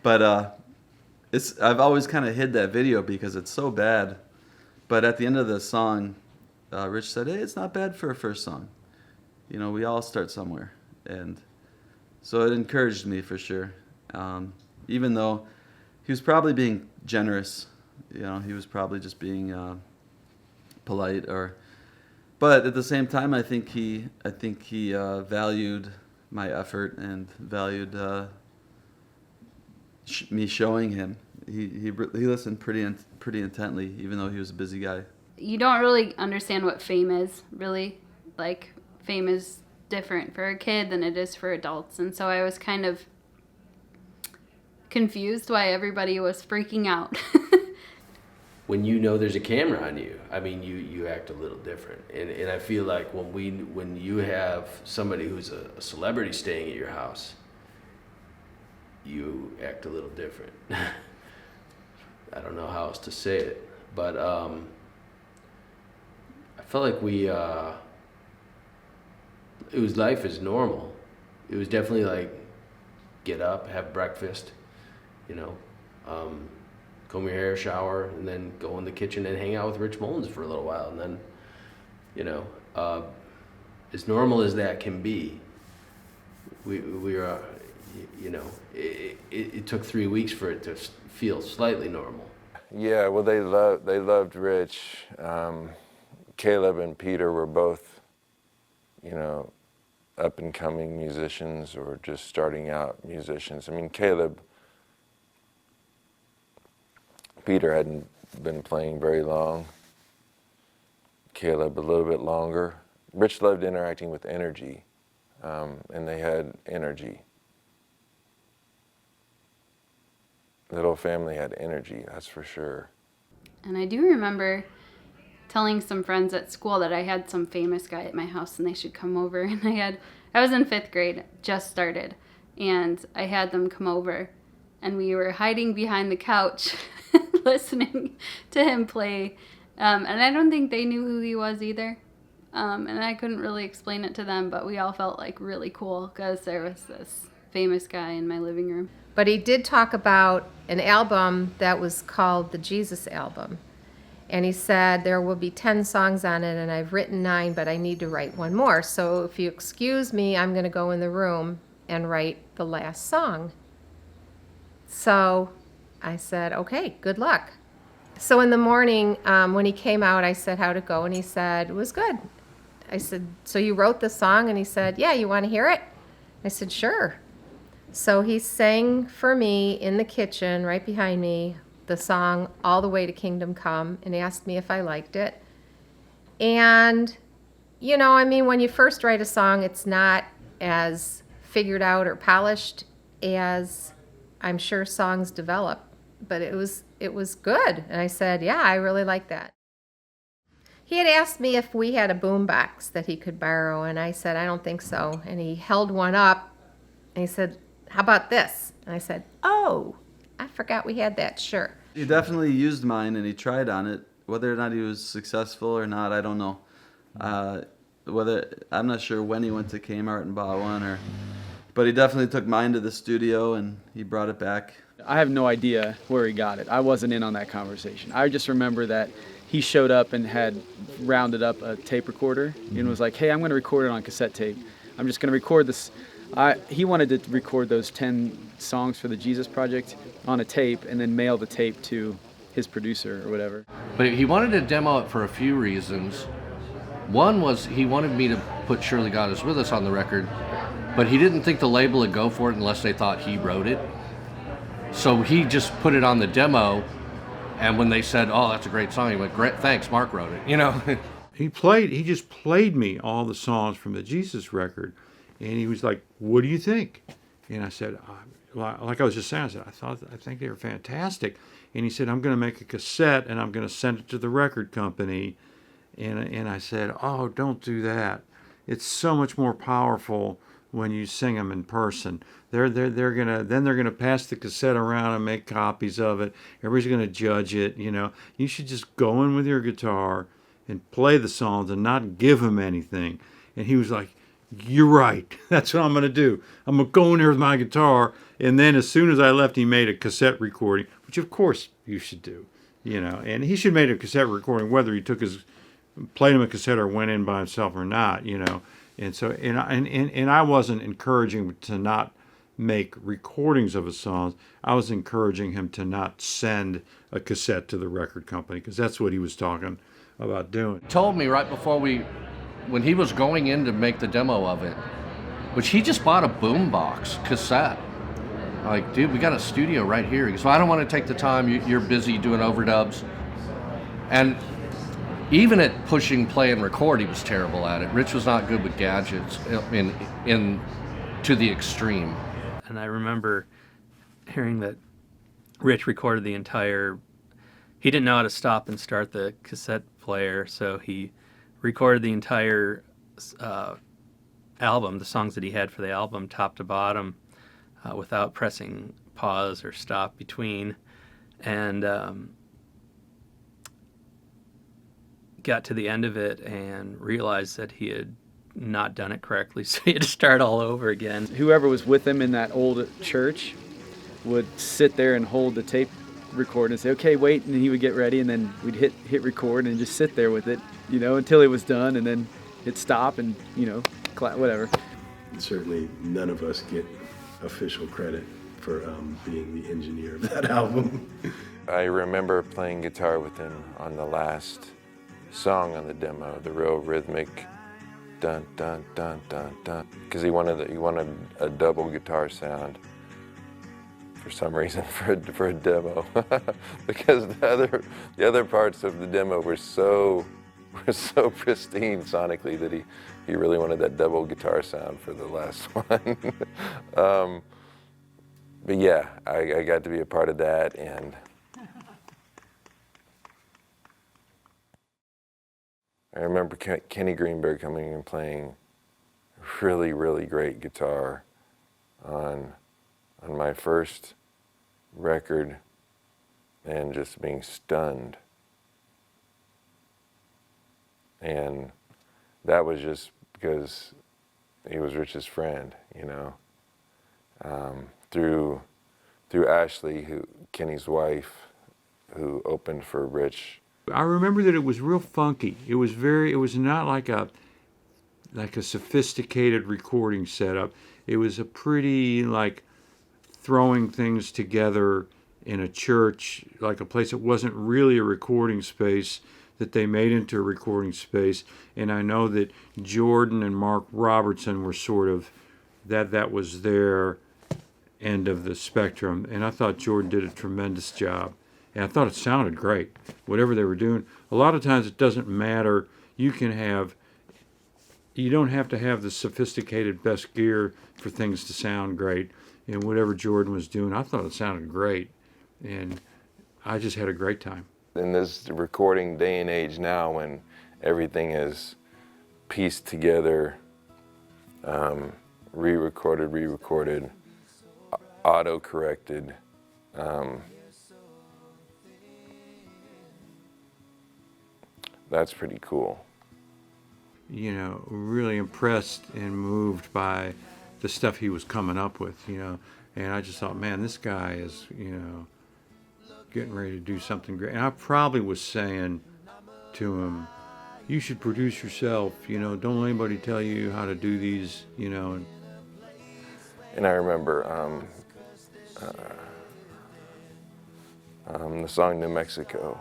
But I've always kind of hid that video because it's so bad. But at the end of the song, Rich said, hey, it's not bad for a first song. You know, we all start somewhere. And so it encouraged me for sure. Even though he was probably being generous, you know, he was probably just being polite, but at the same time, I think he valued my effort and valued me showing him. He listened pretty intently, even though he was a busy guy. You don't really understand what fame is, really. Like, fame is different for a kid than it is for adults, and so I was kind of confused why everybody was freaking out. When you know there's a camera on you, I mean, you act a little different. And I feel like when you have somebody who's a celebrity staying at your house, you act a little different. I don't know how else to say it, but I felt like it was life as normal. It was definitely like, get up, have breakfast, you know, comb your hair, shower, and then go in the kitchen and hang out with Rich Mullins for a little while. And then, you know, as normal as that can be, we are, it took 3 weeks for it to feel slightly normal. Yeah, well, they loved Rich. Caleb and Peter were both, up and coming musicians or just starting out musicians. I mean, Peter hadn't been playing very long. Caleb a little bit longer. Rich loved interacting with energy, and they had energy. The whole family had energy, that's for sure. And I do remember telling some friends at school that I had some famous guy at my house and they should come over. And I was in 5th grade, just started, and I had them come over and we were hiding behind the couch listening to him play. And I don't think they knew who he was either. And I couldn't really explain it to them, but we all felt like really cool because there was this famous guy in my living room. But he did talk about an album that was called the Jesus album. And he said there will be 10 songs on it, and I've written 9, but I need to write one more. So if you excuse me, I'm going to go in the room and write the last song. So I said, okay, good luck. So in the morning, when he came out, I said, how'd it go? And he said, it was good. I said, so you wrote the song? And he said, yeah, you want to hear it? I said, sure. So he sang for me in the kitchen right behind me the song All the Way to Kingdom Come and asked me if I liked it. And, when you first write a song, it's not as figured out or polished as I'm sure songs develop. But it was good. And I said, yeah, I really like that. He had asked me if we had a boombox that he could borrow, and I said, I don't think so. And he held one up, and he said, how about this? And I said, oh, I forgot we had that, sure. He definitely used mine, and he tried on it. Whether or not he was successful or not, I don't know. I'm not sure when he went to Kmart and bought one, but he definitely took mine to the studio, and he brought it back. I have no idea where he got it. I wasn't in on that conversation. I just remember that he showed up and had rounded up a tape recorder and was like, hey, I'm going to record it on cassette tape. I'm just going to record this. He wanted to record those 10 songs for the Jesus Project on a tape and then mail the tape to his producer or whatever. But he wanted to demo it for a few reasons. One was he wanted me to put Surely God Is With Us on the record, but he didn't think the label would go for it unless they thought he wrote it. So he just put it on the demo, and when they said, oh, that's a great song, he went, great, thanks, Mark wrote it, He just played me all the songs from the Jesus record, and he was like, what do you think? And I said, like I was just saying, I think they were fantastic. And he said, I'm going to make a cassette, and I'm going to send it to the record company. And I said, oh, don't do that. It's so much more powerful when you sing them in person. They're gonna pass the cassette around and make copies of it. Everybody's gonna judge it. You should just go in with your guitar and play the songs and not give them anything. And he was like, you're right. That's what I'm gonna do. I'm gonna go in there with my guitar. And then as soon as I left, he made a cassette recording, which of course you should do. And he should have made a cassette recording whether he played him a cassette or went in by himself or not. And so, and I wasn't encouraging him to not make recordings of his songs. I was encouraging him to not send a cassette to the record company, because that's what he was talking about doing. He told me right before when he was going in to make the demo of it, which he just bought a boombox cassette. Like, dude, we got a studio right here. So I don't want to take the time. You're busy doing overdubs. And even at pushing play and record, he was terrible at it. Rich was not good with gadgets to the extreme. And I remember hearing that Rich recorded he didn't know how to stop and start the cassette player, so he recorded the entire album, the songs that he had for the album, top to bottom, without pressing pause or stop between. And got to the end of it and realized that he had not done it correctly, so he had to start all over again. Whoever was with him in that old church would sit there and hold the tape recorder and say, okay, wait, and he would get ready, and then we'd hit record and just sit there with it, until it was done, and then hit stop and, whatever. certainly none of us get official credit for being the engineer of that album. I remember playing guitar with him on the last song on the demo, the real rhythmic dun dun dun dun dun, because he wanted a double guitar sound for some reason for a demo, because the other parts of the demo were so pristine sonically that he really wanted that double guitar sound for the last one. But yeah, I got to be a part of that, and I remember Kenny Greenberg coming and playing really, really great guitar on my first record and just being stunned. And that was just because he was Rich's friend, you know. Through Ashley, Kenny's wife, who opened for Rich. I remember that it was real funky. It was not like a sophisticated recording setup. It was a pretty, like, throwing things together in a church, like a place that wasn't really a recording space, that they made into a recording space. And I know that Jordan and Mark Robertson were sort of, that was their end of the spectrum. And I thought Jordan did a tremendous job. And I thought it sounded great, whatever they were doing. A lot of times it doesn't matter. You don't have to have the sophisticated best gear for things to sound great. And whatever Jordan was doing, I thought it sounded great. And I just had a great time. In this recording day and age now, when everything is pieced together, re-recorded, auto-corrected, that's pretty cool. You know, really impressed and moved by the stuff he was coming up with, you know. And I just thought, man, this guy is, you know, getting ready to do something great. And I probably was saying to him, you should produce yourself, you know, don't let anybody tell you how to do these, you know. And I remember the song New Mexico.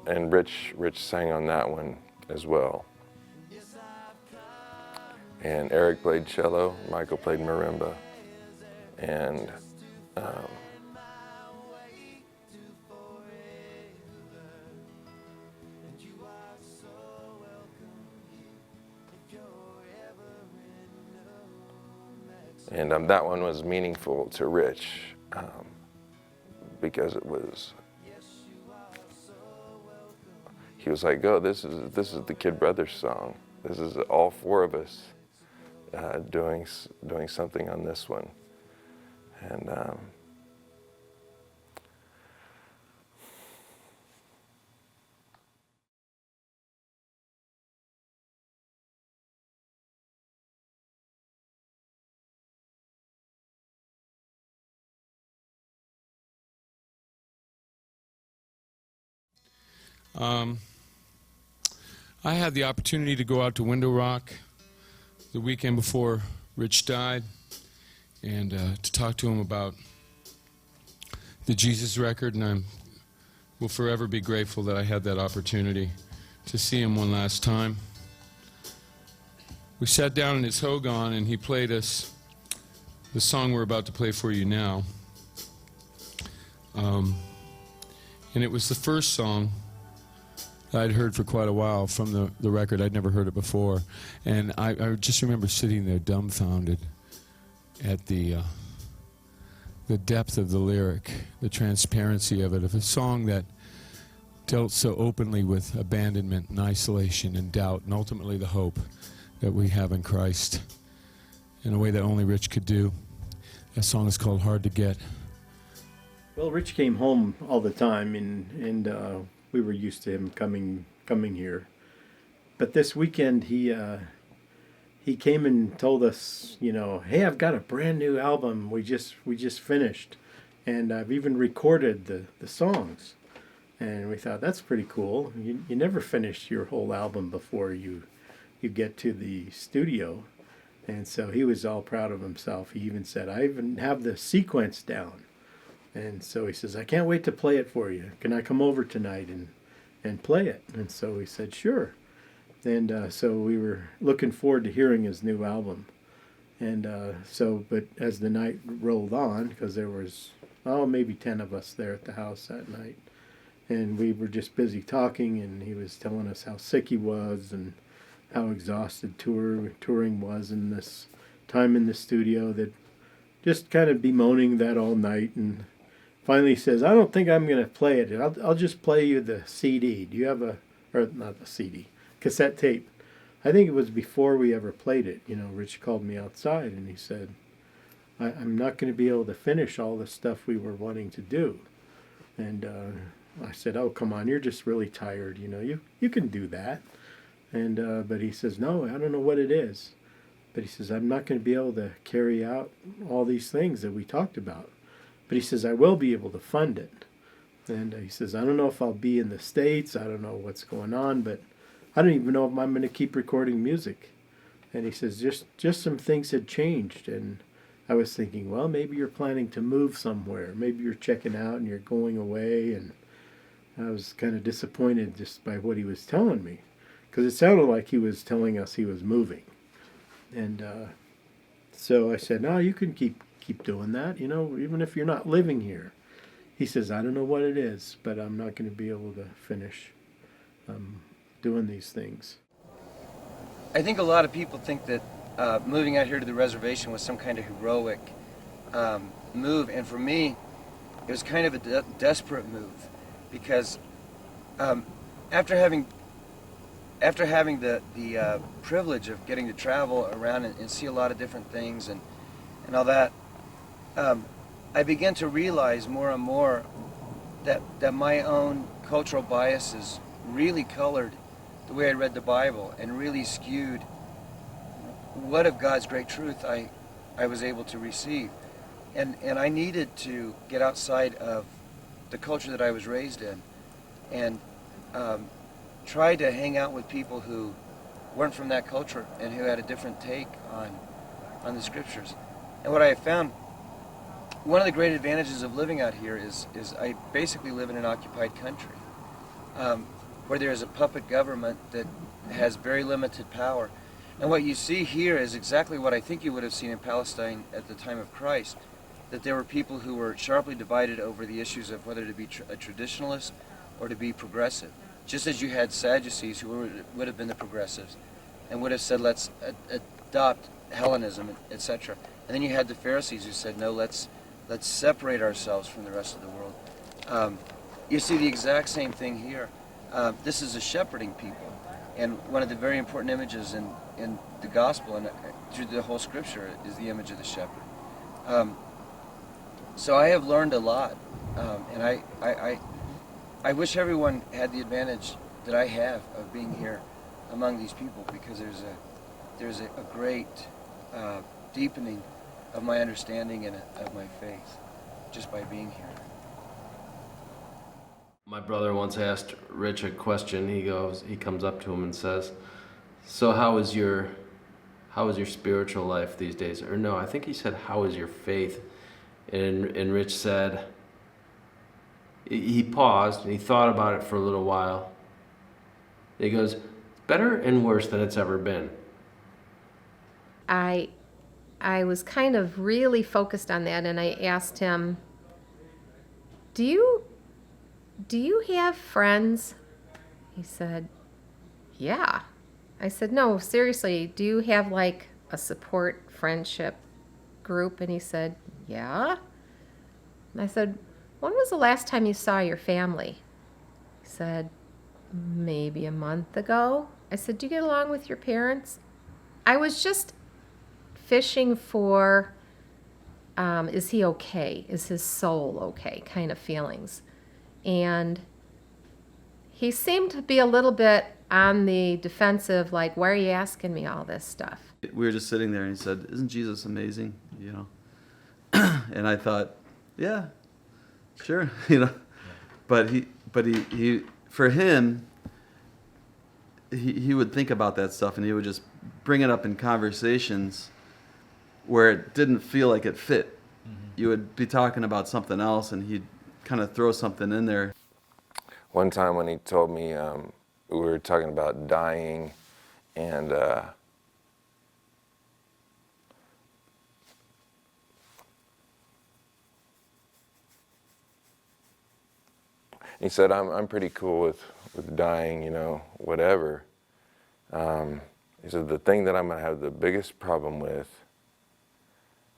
And Rich sang on that one as well. And Eric played cello, Michael played marimba, and that one was meaningful to Rich because it was. He was like, "Oh, this is the Kid Brothers song. This is all four of us doing something on this one," and I had the opportunity to go out to Window Rock the weekend before Rich died and to talk to him about the Jesus record, and I will forever be grateful that I had that opportunity to see him one last time. We sat down in his hogan and he played us the song we're about to play for you now. And it was the first song I'd heard for quite a while from the record. I'd never heard it before. And I just remember sitting there dumbfounded at the depth of the lyric, the transparency of it, of a song that dealt so openly with abandonment and isolation and doubt and ultimately the hope that we have in Christ in a way that only Rich could do. That song is called Hard to Get. Well, Rich came home all the time, and we were used to him coming here. But this weekend, he came and told us, you know, hey, I've got a brand new album we just finished, and I've even recorded the songs. And we thought, that's pretty cool. You never finish your whole album before you get to the studio. And so he was all proud of himself. He even said, I even have the sequence down. And so he says, I can't wait to play it for you. Can I come over tonight and play it? And so we said, sure. And so we were looking forward to hearing his new album. And but as the night rolled on, because there was, maybe 10 of us there at the house that night, and we were just busy talking, and he was telling us how sick he was and how exhausted touring was in this time in the studio, that just kind of bemoaning that all night. And finally he says, I don't think I'm going to play it. I'll just play you the CD. Do you have or not the CD, cassette tape? I think it was before we ever played it. Rich called me outside and he said, I'm not going to be able to finish all the stuff we were wanting to do. And I said, oh, come on, you're just really tired. You can do that. And but he says, no, I don't know what it is. But he says, I'm not going to be able to carry out all these things that we talked about. But he says, I will be able to fund it. And he says, I don't know if I'll be in the States. I don't know what's going on, but I don't even know if I'm going to keep recording music. And he says, just some things had changed. And I was thinking, well, maybe you're planning to move somewhere. Maybe you're checking out and you're going away. And I was kind of disappointed just by what he was telling me, because it sounded like he was telling us he was moving. And so I said, no, you can keep doing that, even if you're not living here. He says, I don't know what it is, but I'm not going to be able to finish doing these things. I think a lot of people think that moving out here to the reservation was some kind of heroic move, and for me, it was kind of a desperate move, because after having the privilege of getting to travel around and see a lot of different things and all that, I began to realize more and more that my own cultural biases really colored the way I read the Bible and really skewed what of God's great truth I was able to receive. And I needed to get outside of the culture that I was raised in and try to hang out with people who weren't from that culture and who had a different take on the scriptures. And what I have found, one of the great advantages of living out here is I basically live in an occupied country, where there is a puppet government that has very limited power. And what you see here is exactly what I think you would have seen in Palestine at the time of Christ, that there were people who were sharply divided over the issues of whether to be a traditionalist or to be progressive. Just as you had Sadducees who would have been the progressives and would have said, let's adopt Hellenism, etc. And then you had the Pharisees who said, no, let's separate ourselves from the rest of the world. You see the exact same thing here. This is a shepherding people. And one of the very important images in the gospel and through the whole scripture is the image of the shepherd. So I have learned a lot. And I wish everyone had the advantage that I have of being here among these people, because there's a great deepening of my understanding and of my faith just by being here. My brother once asked Rich a question. He comes up to him and says, so how is your spiritual life these days? Or no, I think he said, how is your faith? And Rich said, he paused and he thought about it for a little while. He goes, better and worse than it's ever been. I was kind of really focused on that, and I asked him, do you have friends? He said, yeah. I said, no, seriously, do you have like a support friendship group? And he said, yeah. And I said, when was the last time you saw your family? He said, maybe a month ago. I said, do you get along with your parents? I was just fishing for, is he okay? Is his soul okay? Kind of feelings. And he seemed to be a little bit on the defensive, like, why are you asking me all this stuff? We were just sitting there and he said, isn't Jesus amazing? And I thought, yeah, sure, But but he for him, he would think about that stuff and he would just bring it up in conversations where it didn't feel like it fit. You would be talking about something else and he'd kind of throw something in there. One time when he told me, we were talking about dying, and he said, I'm pretty cool with dying, you know, whatever. He said, the thing that I'm going to have the biggest problem with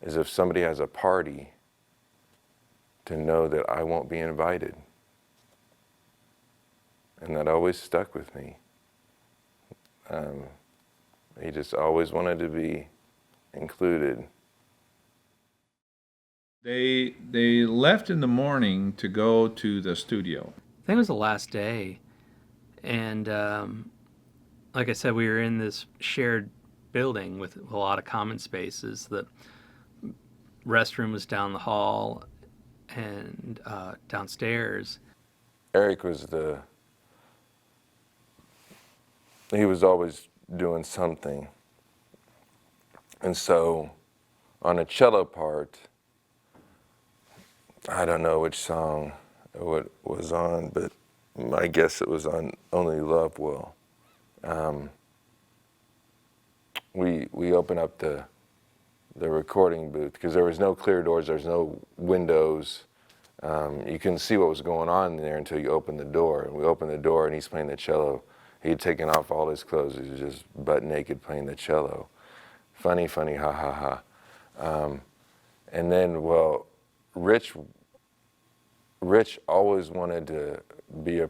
is if somebody has a party to know that I won't be invited. And that always stuck with me. He just always wanted to be included. They left in the morning to go to the studio. I think it was the last day. And like I said, we were in this shared building with a lot of common spaces. The restroom was down the hall and downstairs. Eric was he was always doing something. And so on a cello part, I don't know which song it was on, but I guess it was on Only Love Will. We opened up the recording booth because there was no clear doors, there was no windows. You couldn't see what was going on in there until you opened the door. And we opened the door and he's playing the cello. He'd taken off all his clothes. He was just butt naked playing the cello. Funny, funny, ha, ha, ha. And then, well, Rich always wanted to be a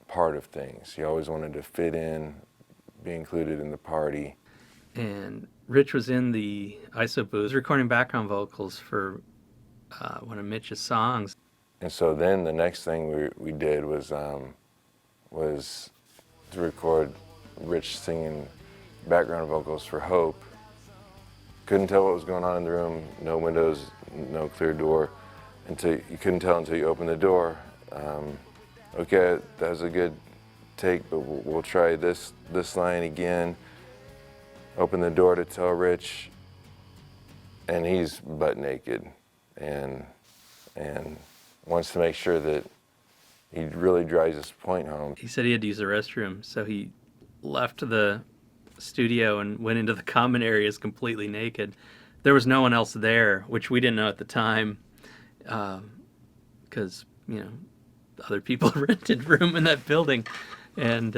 part of things. He always wanted to fit in, be included in the party. And Rich was in the ISO booth recording background vocals for one of Mitch's songs. And so then the next thing we did was to record Rich singing background vocals for Hope. Couldn't tell what was going on in the room, no windows, no clear door. You couldn't tell until you opened the door. Okay, that was a good take, but we'll try this line again. Open the door to tell Rich, and he's butt naked, and wants to make sure that he really drives his point home. He said he had to use the restroom, so he left the studio and went into the common areas completely naked. There was no one else there, which we didn't know at the time, because, you know, other people rented room in that building. And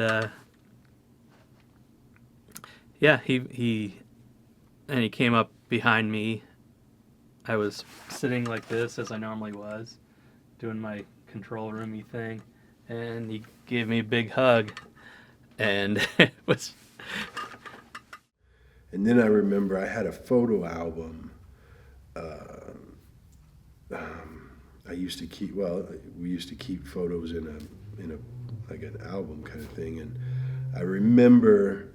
yeah, he came up behind me. I was sitting like this, as I normally was, doing my control roomy thing, and he gave me a big hug, and it was... And then I remember I had a photo album. I used to keep, we used to keep photos in a like an album kind of thing, and I remember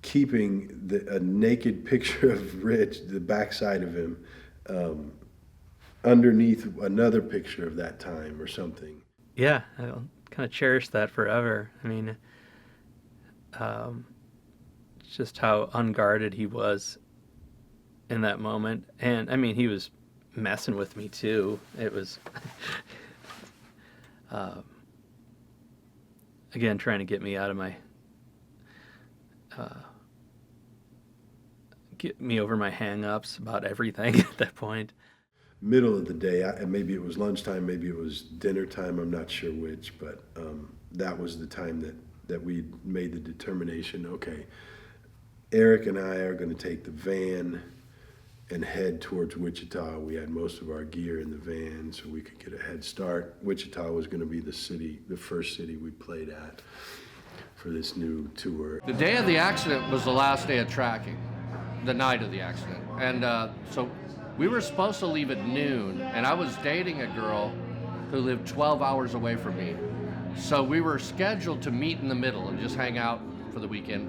keeping a naked picture of Rich, the backside of him, underneath another picture of that time or something. Yeah, I'll kind of cherish that forever. I mean, just how unguarded he was in that moment. And I mean, he was messing with me too. It was, again, trying to get me out of my, get me over my hang-ups about everything at that point. Middle of the day, maybe it was lunchtime, maybe it was dinner time, I'm not sure which, but that was the time that we made the determination, okay, Eric and I are going to take the van and head towards Wichita. We had most of our gear in the van so we could get a head start. Wichita was going to be the first city we played at for this new tour. The day of the accident was the last day of tracking, the night of the accident. And so we were supposed to leave at noon, and I was dating a girl who lived 12 hours away from me. So we were scheduled to meet in the middle and just hang out for the weekend.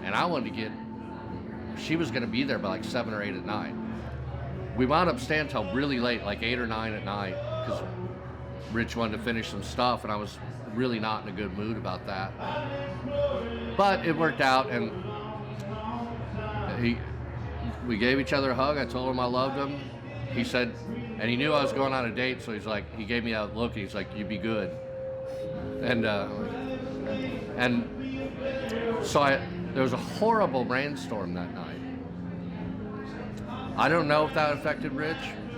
And I wanted to she was going to be there by like 7 or 8 at night. We wound up staying until really late, like 8 or 9 at night, because Rich wanted to finish some stuff, and I was really not in a good mood about that. But it worked out, and we gave each other a hug. I told him I loved him. He said, and he knew I was going on a date, so he's like, he gave me that look. He's like, "You be good." And so there was a horrible rainstorm that night. I don't know if that affected Rich,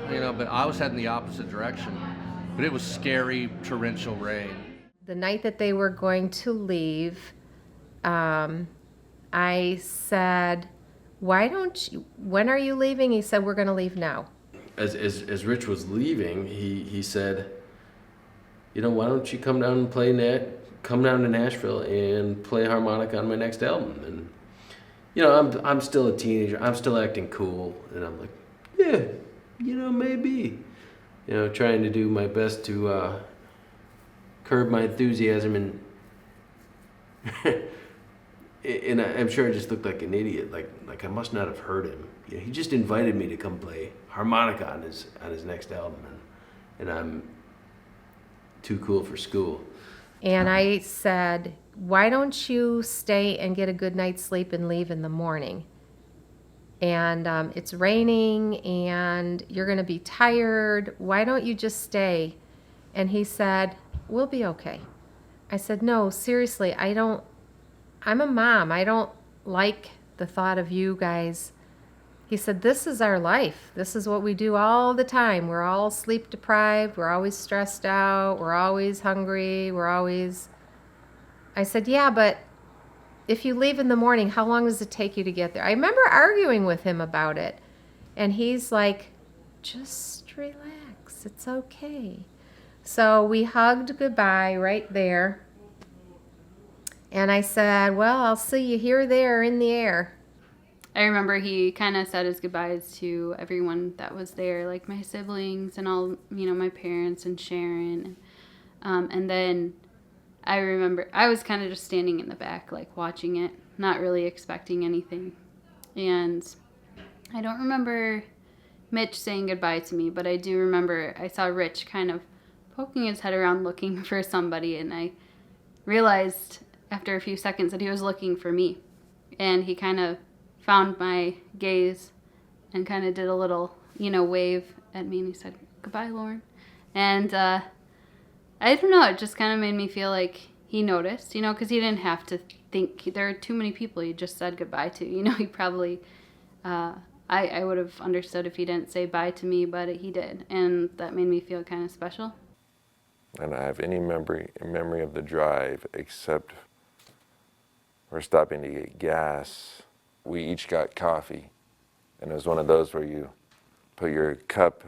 but I was heading the opposite direction. But it was scary, torrential rain. The night that they were going to leave, I said, when are you leaving? He said, "We're going to leave now." As Rich was leaving, he said, "Why don't you come down and come down to Nashville and play harmonica on my next album?" And I'm still a teenager. I'm still acting cool, and I'm like, "Yeah, maybe." Trying to do my best to curb my enthusiasm, and I'm sure I just looked like an idiot. Like I must not have heard him. He just invited me to come play harmonica on his next album, and I'm too cool for school. And I said, "Why don't you stay and get a good night's sleep and leave in the morning? And it's raining and you're going to be tired. Why don't you just stay?" And he said, "We'll be okay." I said, "No, seriously, I'm a mom. I don't like the thought of you guys." He said, "This is our life. This is what we do all the time. We're all sleep deprived. We're always stressed out. We're always hungry. I said, "Yeah, but if you leave in the morning, how long does it take you to get there?" I remember arguing with him about it. And he's like, "Just relax. It's okay." So we hugged goodbye right there. And I said, "Well, I'll see you here, there, in the air." I remember he kind of said his goodbyes to everyone that was there, like my siblings and all, my parents and Sharon. And then I remember I was kind of just standing in the back, like watching it, not really expecting anything. And I don't remember Mitch saying goodbye to me, but I do remember I saw Rich kind of poking his head around looking for somebody, and I realized after a few seconds that he was looking for me. And he kind of found my gaze and kind of did a little, wave at me, and he said, "Goodbye, Lauren." And I don't know, it just kind of made me feel like he noticed, because he didn't have to think. There are too many people he just said goodbye to. He probably, I would have understood if he didn't say bye to me, but he did. And that made me feel kind of special. I don't have any memory of the drive except we're stopping to get gas. We each got coffee, and it was one of those where you put your cup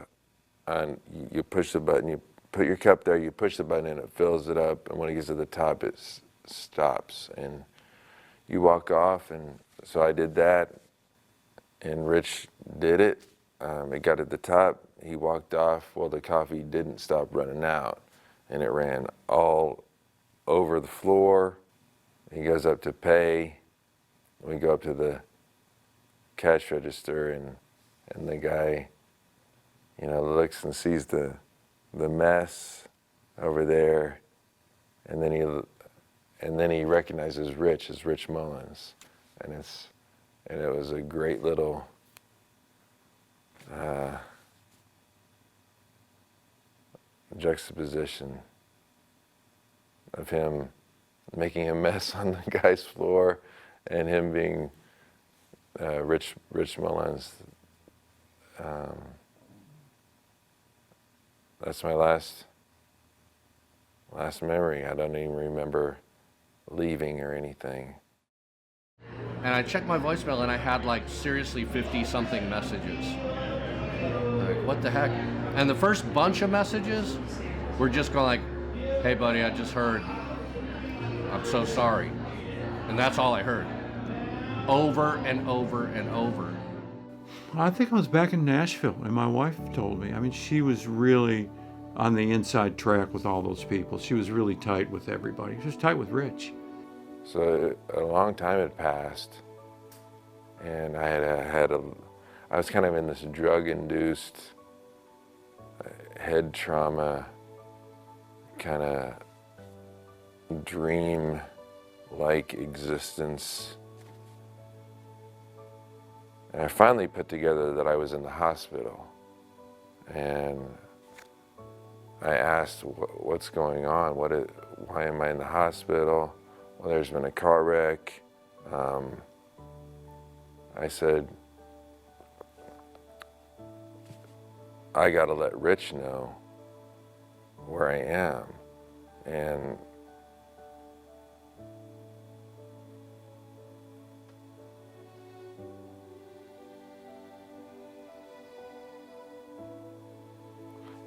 on, you push the button, you put your cup there, you push the button and it fills it up, and when it gets to the top it stops, and you walk off. And so I did that, and Rich did it. It got at the top, he walked off. Well, the coffee didn't stop running out, and it ran all over the floor. He goes up to pay. We go up to the cash register, and the guy, looks and sees the mess over there, and then he recognizes Rich as Rich Mullins, and it was a great little juxtaposition of him making a mess on the guy's floor and him being Rich Mullins. That's my last memory. I don't even remember leaving or anything. And I checked my voicemail, and I had seriously 50-something messages. What the heck? And the first bunch of messages were just going "Hey buddy, I just heard. I'm so sorry." And that's all I heard. Over and over and over. I think I was back in Nashville, and my wife told me. I mean, she was really on the inside track with all those people. She was really tight with everybody. She was tight with Rich. So a long time had passed, and I was kind of in this drug-induced head trauma kind of dream-like existence. And I finally put together that I was in the hospital. And I asked, what's going on? Why am I in the hospital? Well, there's been a car wreck. I said, I gotta let Rich know where I am. And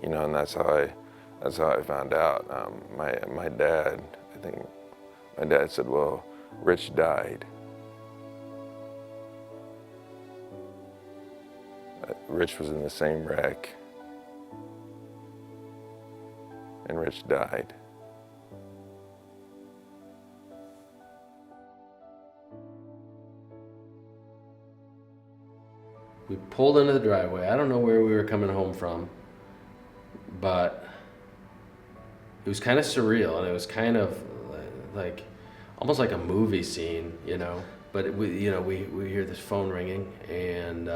you know, and that's how I found out. My dad, I think, my dad said, well, Rich died. Rich was in the same wreck, and Rich died. We pulled into the driveway. I don't know where we were coming home from, but it was kind of surreal, and it was kind of like almost like a movie scene, you know. But we hear this phone ringing, and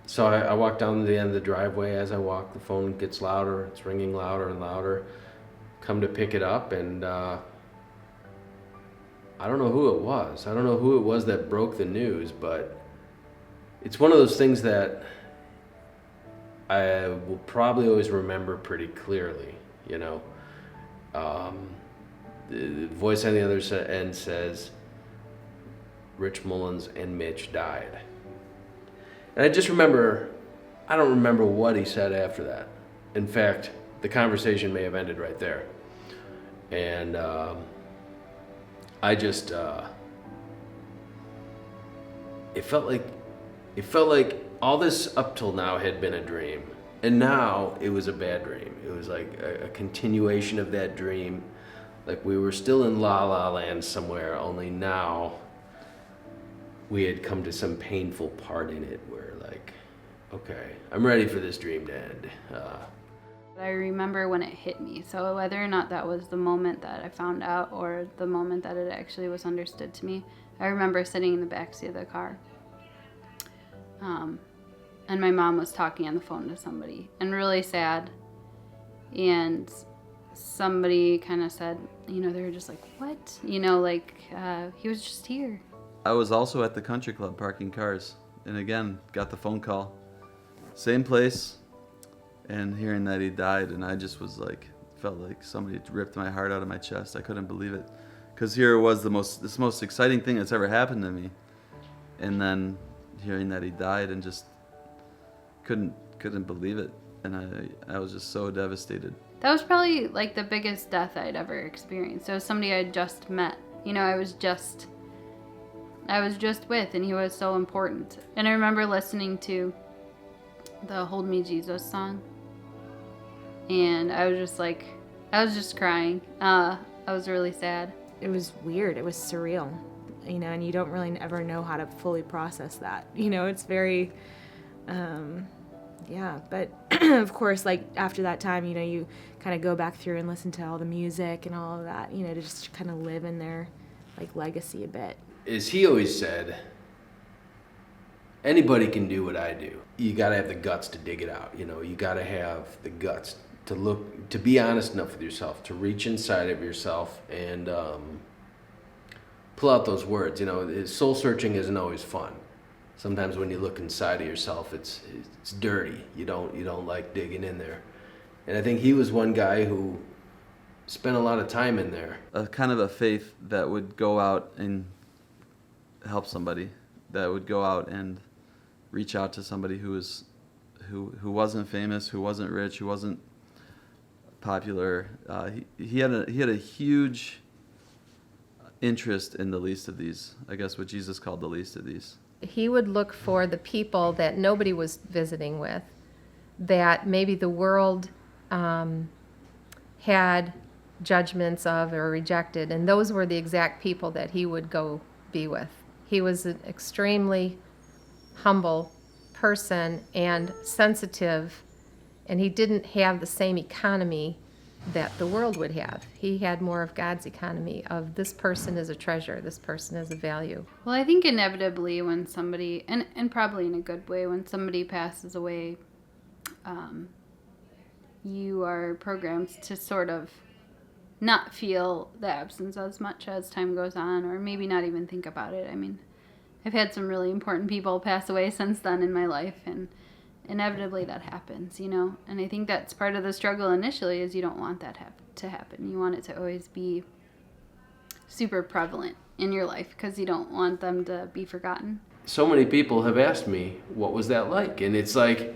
so I walk down to the end of the driveway. As I walk, the phone gets louder. It's ringing louder and louder. Come to pick it up, and I don't know who it was. I don't know who it was that broke the news, but it's one of those things that I will probably always remember pretty clearly, you know. The voice on the other end says, Rich Mullins and Mitch died. And I just remember, I don't remember what he said after that. In fact, the conversation may have ended right there. And I just, it felt like all this up till now had been a dream. And now it was a bad dream. It was like a continuation of that dream. Like we were still in La La Land somewhere, only now we had come to some painful part in it where like, okay, I'm ready for this dream to end. I remember when it hit me. So whether or not that was the moment that I found out or the moment that it actually was understood to me, I remember sitting in the backseat of the car. And my mom was talking on the phone to somebody and really sad. And somebody kind of said, you know, they were just like, what? You know, like, he was just here. I was also at the country club parking cars, and again, got the phone call. Same place, and hearing that he died, and I just was like, felt like somebody ripped my heart out of my chest. I couldn't believe it. Because here it was this most exciting thing that's ever happened to me. And then hearing that he died and just couldn't believe it. And I was just so devastated. That was probably like the biggest death I'd ever experienced. It was somebody I'd just met. You know, I was just with, and he was so important. And I remember listening to the Hold Me Jesus song. And I was just crying. I was really sad. It was weird. It was surreal, you know, and you don't really ever know how to fully process that. You know, it's very, yeah. But of course, like after that time, you know, you kind of go back through and listen to all the music and all of that, you know, to just kind of live in their like legacy a bit. As he always said, anybody can do what I do. You gotta have the guts to dig it out. You know, you gotta have the guts to be honest enough with yourself, to reach inside of yourself and pull out those words. You know, soul searching isn't always fun. Sometimes when you look inside of yourself, it's dirty. You don't like digging in there. And I think he was one guy who spent a lot of time in there. A kind of a faith that would go out and help somebody, that would go out and reach out to somebody who wasn't famous, who wasn't rich, who wasn't popular. He had a huge interest in the least of these. I guess what Jesus called the least of these. He would look for the people that nobody was visiting with, that maybe the world had judgments of or rejected, and those were the exact people that he would go be with. He was an extremely humble person and sensitive And he didn't have the same economy that the world would have. He had more of God's economy of this person is a treasure, this person is a value. Well, I think inevitably when somebody, and probably in a good way, when somebody passes away, you are programmed to sort of not feel the absence as much as time goes on, or maybe not even think about it. I mean, I've had some really important people pass away since then in my life, and inevitably that happens, you know? And I think that's part of the struggle initially, is you don't want that to happen. You want it to always be super prevalent in your life because you don't want them to be forgotten. So many people have asked me, what was that like? And it's like,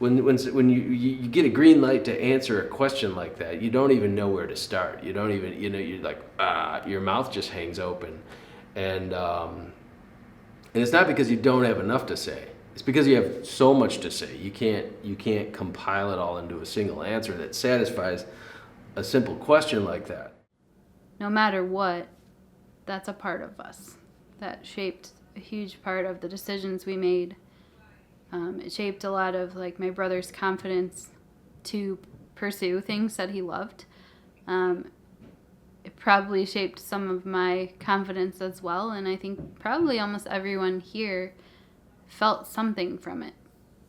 when you get a green light to answer a question like that, you don't even know where to start. You don't even, you know, you're like, your mouth just hangs open. And it's not because you don't have enough to say. It's because you have so much to say. You can't compile it all into a single answer that satisfies a simple question like that. No matter what, that's a part of us. That shaped a huge part of the decisions we made. It shaped a lot of like my brother's confidence to pursue things that he loved. It probably shaped some of my confidence as well, and I think probably almost everyone here felt something from it,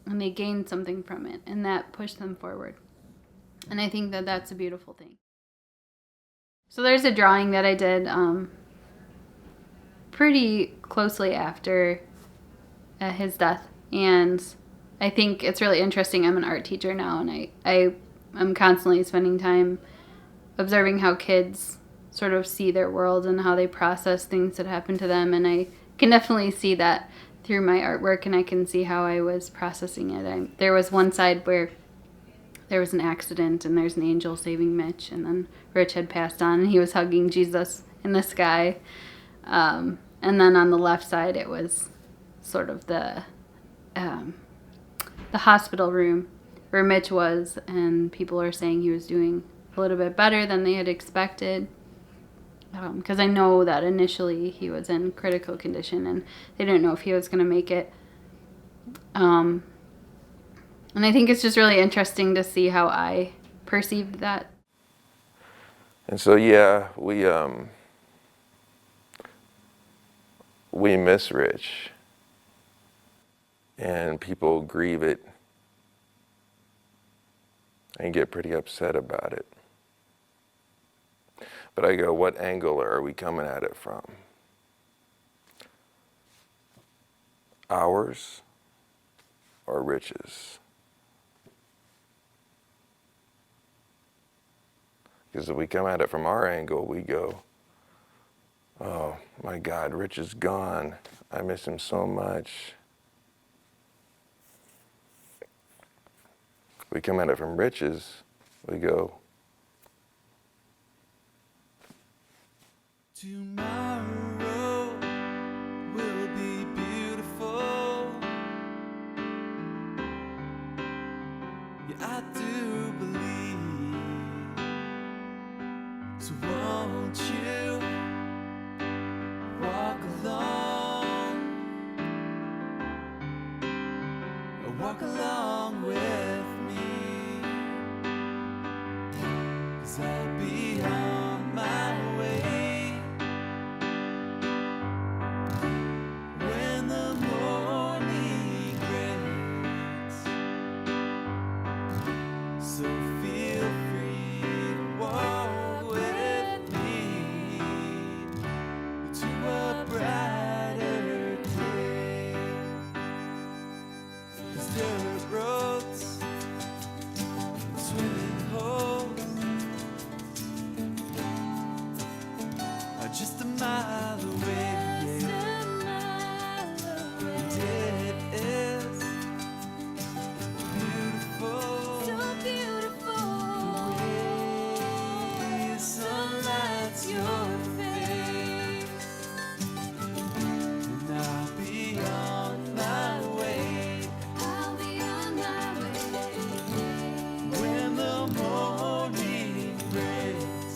and they gained something from it, and that pushed them forward. And I think that that's a beautiful thing. So there's a drawing that I did pretty closely after his death, and I think it's really interesting. I'm an art teacher now, and I'm constantly spending time observing how kids sort of see their world and how they process things that happen to them, and I can definitely see that through my artwork, and I can see how I was processing it. There was one side where there was an accident and there's an angel saving Mitch, and then Rich had passed on and he was hugging Jesus in the sky. And then on the left side it was sort of the hospital room where Mitch was, and people are saying he was doing a little bit better than they had expected. Because I know that initially he was in critical condition and they didn't know if he was going to make it. And I think it's just really interesting to see how I perceived that. And so, yeah, we miss Rich, and people grieve it and get pretty upset about it. But I go, what angle are we coming at it from? Ours or Rich's? Because if we come at it from our angle, we go, oh my God, Rich is gone. I miss him so much. If we come at it from Rich's, we go, tomorrow will be beautiful. Yeah, I do believe. So won't you walk along, or walk along with me? 'Cause I'll be on my way. When the morning breaks, so feel free to walk with me to a brighter day. 'Cause dirt roads and swimming holes are just a mile away. It is beautiful, so beautiful. The way the sun lights your face, and I'll be on my way. I'll be on my way. When the morning breaks,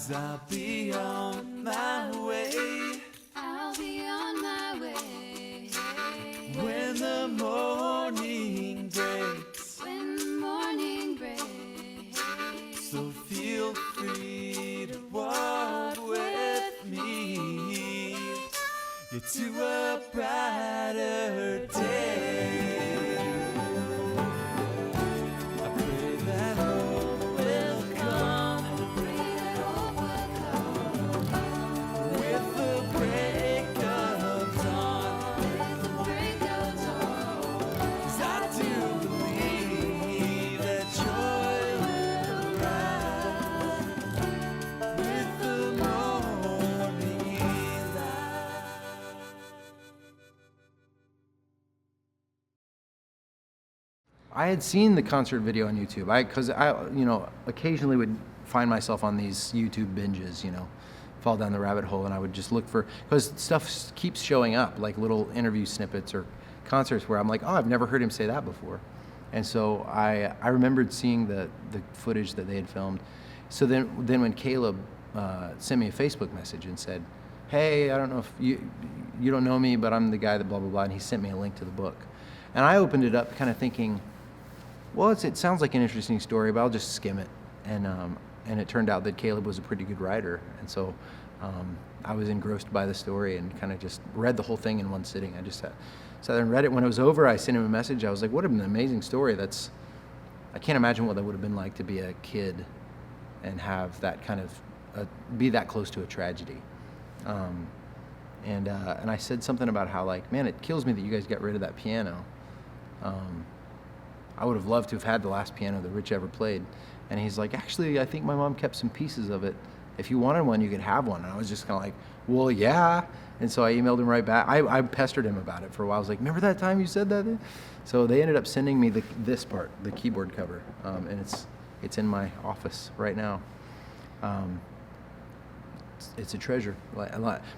'cause I'll be on my way. I'll be on my way. When the morning breaks, When the morning breaks, so feel free to walk with me to a brighter day. I pray that hope will come. With the break of dawn. 'Cause I do believe that joy will rise with the morning light. I had seen the concert video on YouTube. Because I, occasionally would find myself on these YouTube binges, fall down the rabbit hole, and I would just look for, because stuff keeps showing up, like little interview snippets or concerts where I'm like, oh, I've never heard him say that before. And so I remembered seeing the footage that they had filmed. So then when Caleb sent me a Facebook message and said, hey, I don't know if you don't know me, but I'm the guy that blah, blah, blah, and he sent me a link to the book. And I opened it up kind of thinking, well, it sounds like an interesting story, but I'll just skim it. And it turned out that Caleb was a pretty good writer. And so I was engrossed by the story and kind of just read the whole thing in one sitting. I just sat there and read it. When it was over, I sent him a message. I was like, what an amazing story. I can't imagine what that would have been like to be a kid and have that kind of, be that close to a tragedy. And I said something about how, like, man, it kills me that you guys got rid of that piano. I would have loved to have had the last piano that Rich ever played. And he's like, actually, I think my mom kept some pieces of it. If you wanted one, you could have one. And I was just kind of like, well, yeah. And so I emailed him right back. I pestered him about it for a while. I was like, remember that time you said that? So they ended up sending me this part, the keyboard cover. And it's in my office right now. It's a treasure.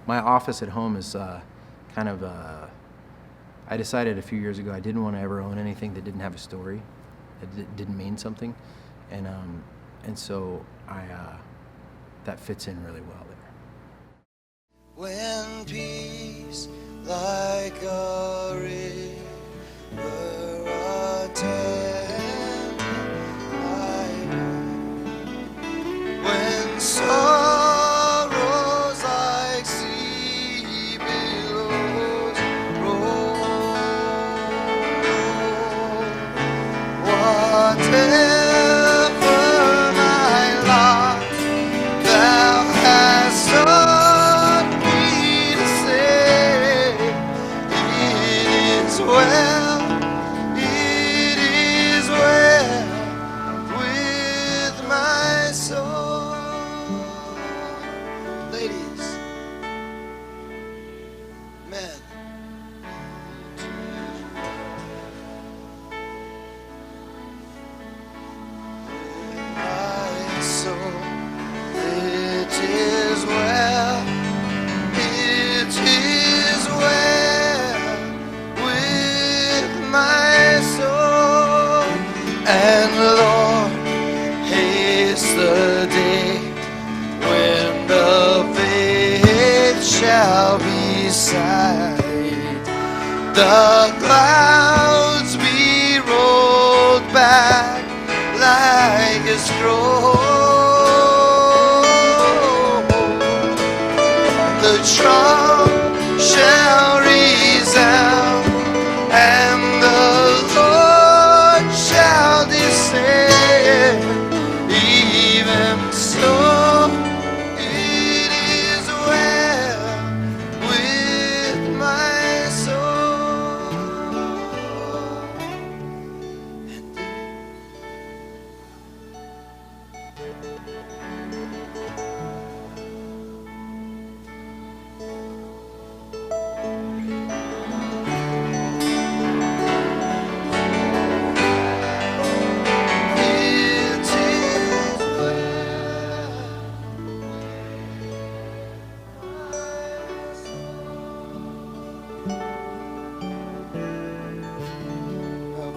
My office at home is kind of... I decided a few years ago I didn't want to ever own anything that didn't have a story, that didn't mean something, and so that fits in really well there. When peace like a river attends my way, when sorrows like sea billows roll, whatever my lot, thou hast taught me to say, it is well with my soul. Ladies, men, my soul, it is well with my soul. And Lord, haste the day when the faith shall be sight, the clouds be rolled back like a scroll, the trump shall resound, and the Lord shall descend. Even so, it is well with my soul.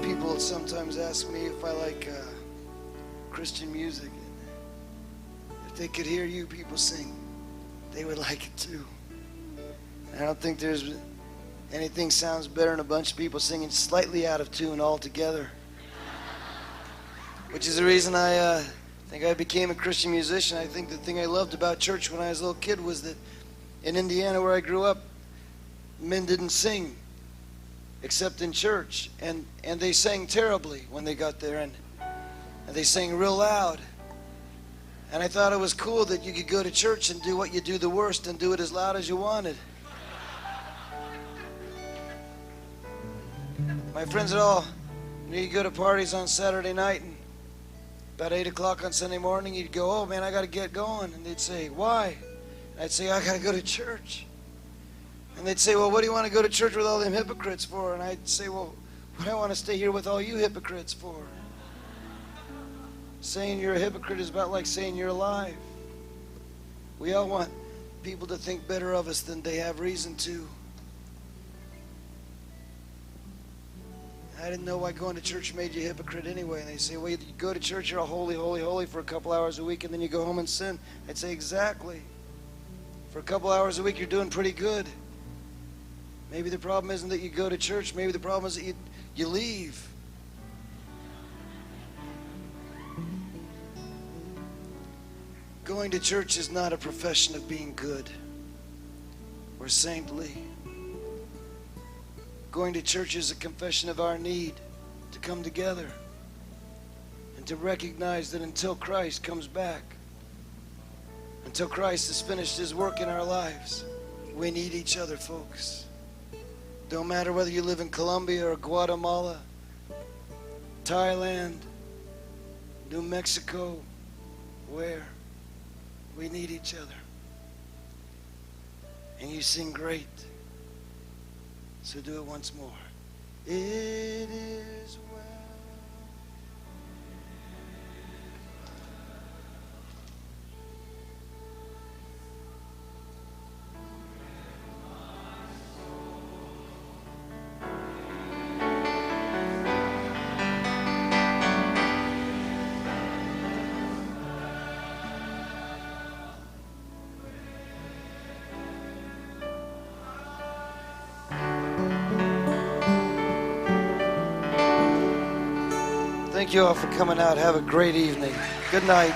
People sometimes ask me if I like Christian music. if they could hear you people sing, they would like it too. I don't think there's anything sounds better than a bunch of people singing slightly out of tune all together. Which is the reason I think I became a Christian musician. I think the thing I loved about church when I was a little kid was that in Indiana where I grew up, men didn't sing except in church. And they sang terribly when they got there, and they sang real loud. And I thought it was cool that you could go to church and do what you do the worst and do it as loud as you wanted. My friends at all, you go to parties on Saturday night, and about 8 o'clock on Sunday morning, you'd go, oh man, I got to get going. And they'd say, why? And I'd say, I got to go to church. And they'd say, well, what do you want to go to church with all them hypocrites for? And I'd say, well, what do I want to stay here with all you hypocrites for? Saying you're a hypocrite is about like saying you're alive. We all want people to think better of us than they have reason to. I didn't know why going to church made you a hypocrite anyway. And they say, well, you go to church, you're all holy, holy, holy for a couple hours a week, and then you go home and sin. I'd say, exactly. For a couple hours a week, you're doing pretty good. Maybe the problem isn't that you go to church. Maybe the problem is that you leave. Going to church is not a profession of being good or saintly. Going to church is a confession of our need to come together and to recognize that until Christ comes back, until Christ has finished his work in our lives, we need each other, folks. Don't matter whether you live in Colombia or Guatemala, Thailand, New Mexico, where. We need each other. And you sing great. So do it once more. It is well. Thank you all for coming out. Have a great evening. Good night.